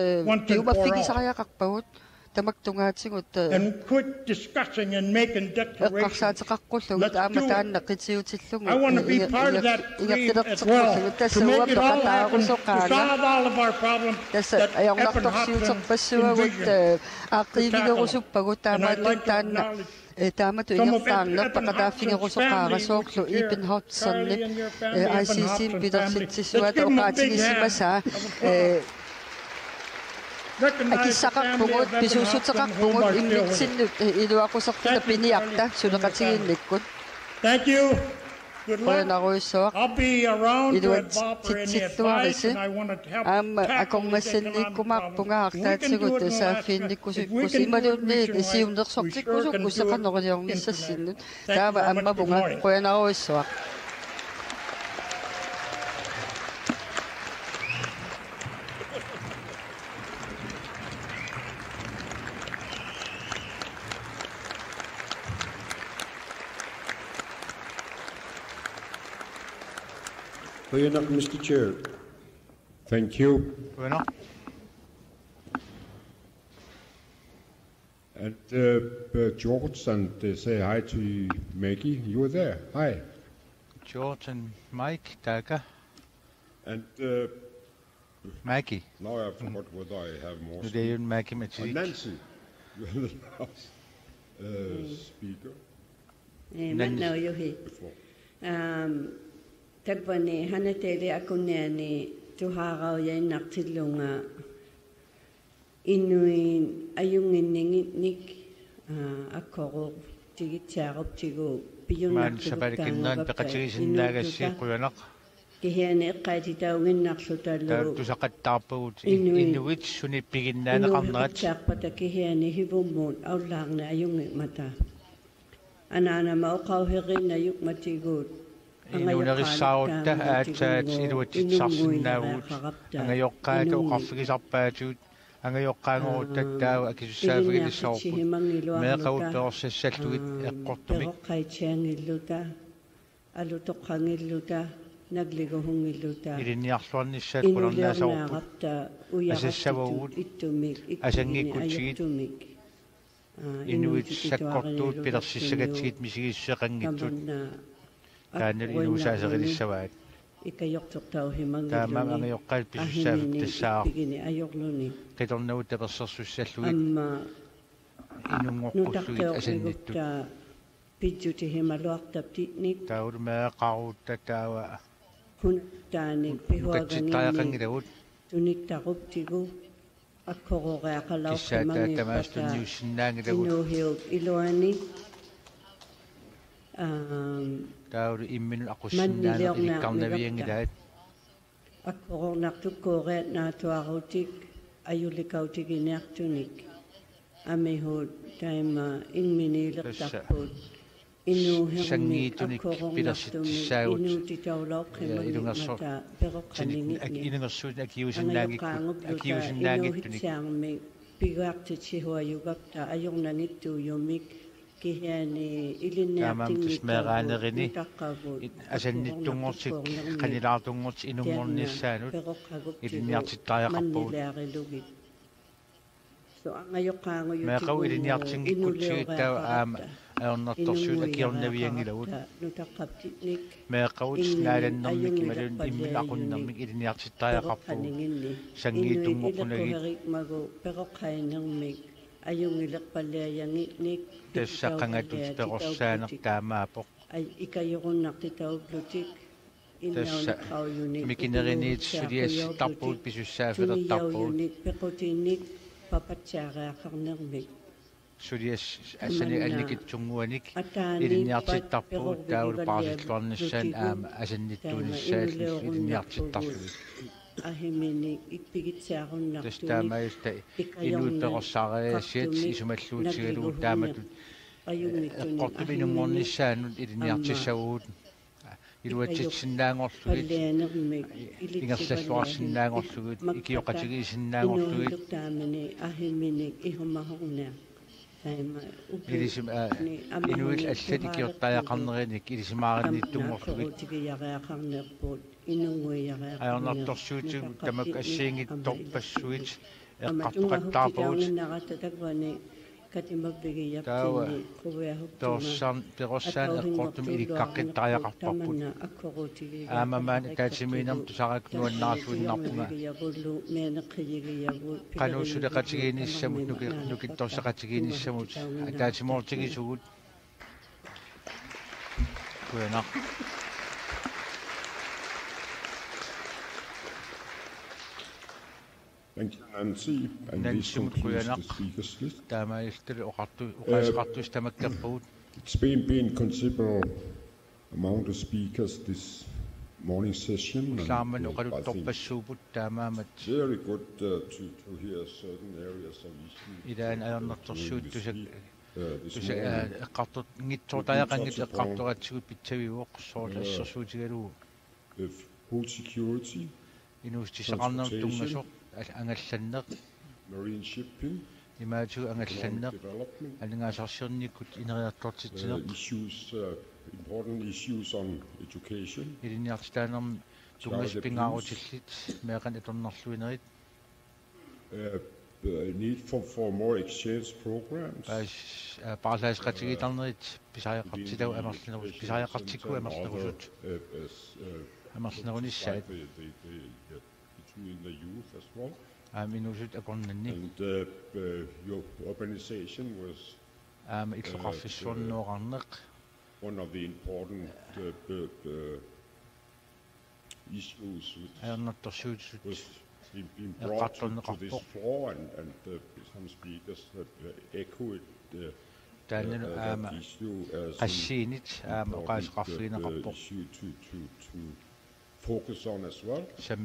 piumaffigisariaqarpagut tamaktungaatigut and quit discussing and making declarations. Eqqarsaateqarqullugut aama taannaqqitsiutillugu I want to be part of that dream as well, to make it all happen, to solve all of our problems tässä that happen ajornartorsiuterpassuagut aaqiivigerusuppagut taamaatun taanna taamatu ingertaarnerpaqataaffingerusoqaarasoorlu Eben Hotserni ICC pidersitsissuat oqaatigissimasaa акиссақарпугут писуусутеқарпугут иммитсиннут илуақусертуна пиниарта сулеқатигиинниккут Thank you. Good luck. I'll be around to offer any advice and I want to help aamma akormassinnikkumarpungaartaatigut saaffiinnikkusukkus imalunni siunnersortikkusuk usseqanorliornissassinnut taava ammapunga qoyanaruissuaq Mr. Chair. Thank you. And George and say hi to Maggie. You were there. Hi. George and Mike, Daga. And Maggie. Now I forgot whether I have more. Today and Maggie Matsik. Nancy. You are the last speaker. No, you're here. Tagpani hanateli akunniani tuhaarauyainartillunga innuin ayunginninginnik akkoru tigitsiaruptigu piyunnartuguttaan peqatigisinnaagassiiqquyanaq kihiani eqqaatitauginnarlutallu tusaqattaarpugut inuit sunippiginnaanaqarnerat saarpata kihiani hivummuut aullaarne ayungimata Anana mauqauheqinna yukmatigut. Inunerisautta aataat iluatitsarsinnaavut angayoqqaata uqarfigisarpaatut angayoqqaangorutattaavu akisussaavigilissaorput meeqavutperorsassalluit eqqortumik eqqaitiangilluta alutoqqangilluta nagliguhungilluta ilinniarluarnissaat qulornaasaorput asassavagut asangikkutsigit inuit sakkortuut pilersissagatigit misigissaqangittut taanal inuusaaserilissavaat taamaam angayoqqaat pisussaavik tassaaq qitornavut tapersersussalluit inungorqulluit asannittut pidjutihimaluartaptinik taulmeaqaruutta taawa huntaanik pihuagangilagut tuniktaquptigu akkoqoreaqalaortamangipata inuhiuk iluani taulu imminun aqussinnaanu ilikkarnaviangilaat akkoqornartukkuureat naatuarutik ayulikautiginiartunik amihut taima ingminiileqtarput sangiitunik pilersittisaagut ilungersuut ilungersuut akiusinnaangittunik piguartitsihua ajornanittuuyumik kihiani ilinniartinngitmeeraanerini asannittunngortik qanilaartunngort inungornissaanut ilinniartittaajaqarpugut meeqau ilinniartinngikkutsigittau aama aornertorsuut akiornaviangilagut meeqavut naalannermik malun immin aqunnermik ilinniartittaajaqarpugut sangiitunngorpunagit ajungileqpalliayangi'nik тассаққангатут перорсаанертаамаапоқ икаюруннартитауглутик тасса микинеринит сулиасситтарпуут писуссаафилертарпуут пеқутинник папатсаариақарнермик сулиас ассани анникитсунгуаник илинниартиттарпуут таул паасиллуарнассаан аама асанниттуунissaалли илинниартиттарлуит ahiminik ikpigitsaarunnartunik tastamaista inuutperossaareassiat isumalluutigaluut taamatut eqqortuminungornissaanut iliniartissaguut iluatitsinnaangorlugit ingerlalluarsinnaangorlugit ikioqatigiisinnaangorlugit taamani ahiminik ihumahornaa ilisum inuil allat ikiortaajaqarnerinik ilisimaarinnittunngorlugit ayornartorsuutu tamak assiingit torpassuit eqqartoqattaarpavut taawa perossaan eqqortum ilikkaqqittarjaqarparput aamamaan taatimiinam tusaraknuannaarluinnarpunga qanuussuleqatigiinissamut nukittorseqatigiinissamut taatimoortigisugut kuyanaq Thank you, Nancy. And this concludes the speakers list. It's been considerable amount of speakers this morning session. And, I think very good to hear certain areas of issues. Food security, transportation, marine shipping, issues, important issues on education, need for more exchange programs, between the youth as well. And your organization was one of the important issues which was being brought to this floor, and some speakers have echoed that issue as an important issue to focus on as well. The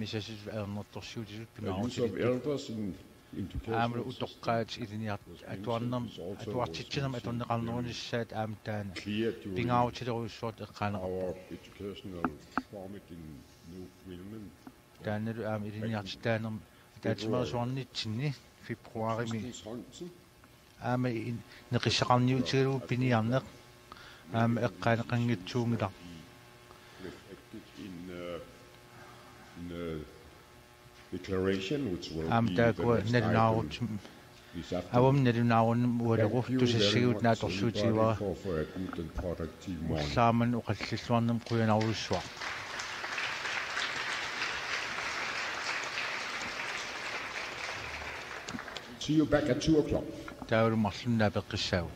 use of elders in educational utoqqaat iliniart atuarnam atuartitsinam atunneqarnerunissaat aamtaana pingaavutileruissuart eqqaaneqarpa our educational format in New Finland taanalu iliniartitaanerm taatimersuarnitsinni februarimi aama neqissaqarniutigaluu piniarneq aama eqqaaneqanngitsuungila declaration which will taakua nalunaarut awam nalunaarunum ualeru tusassiguut naatorsuutigiwara saaman uqallalluarnam quyanarullussua See you back at 2 o'clock. Taulu marlunna peqqissaagu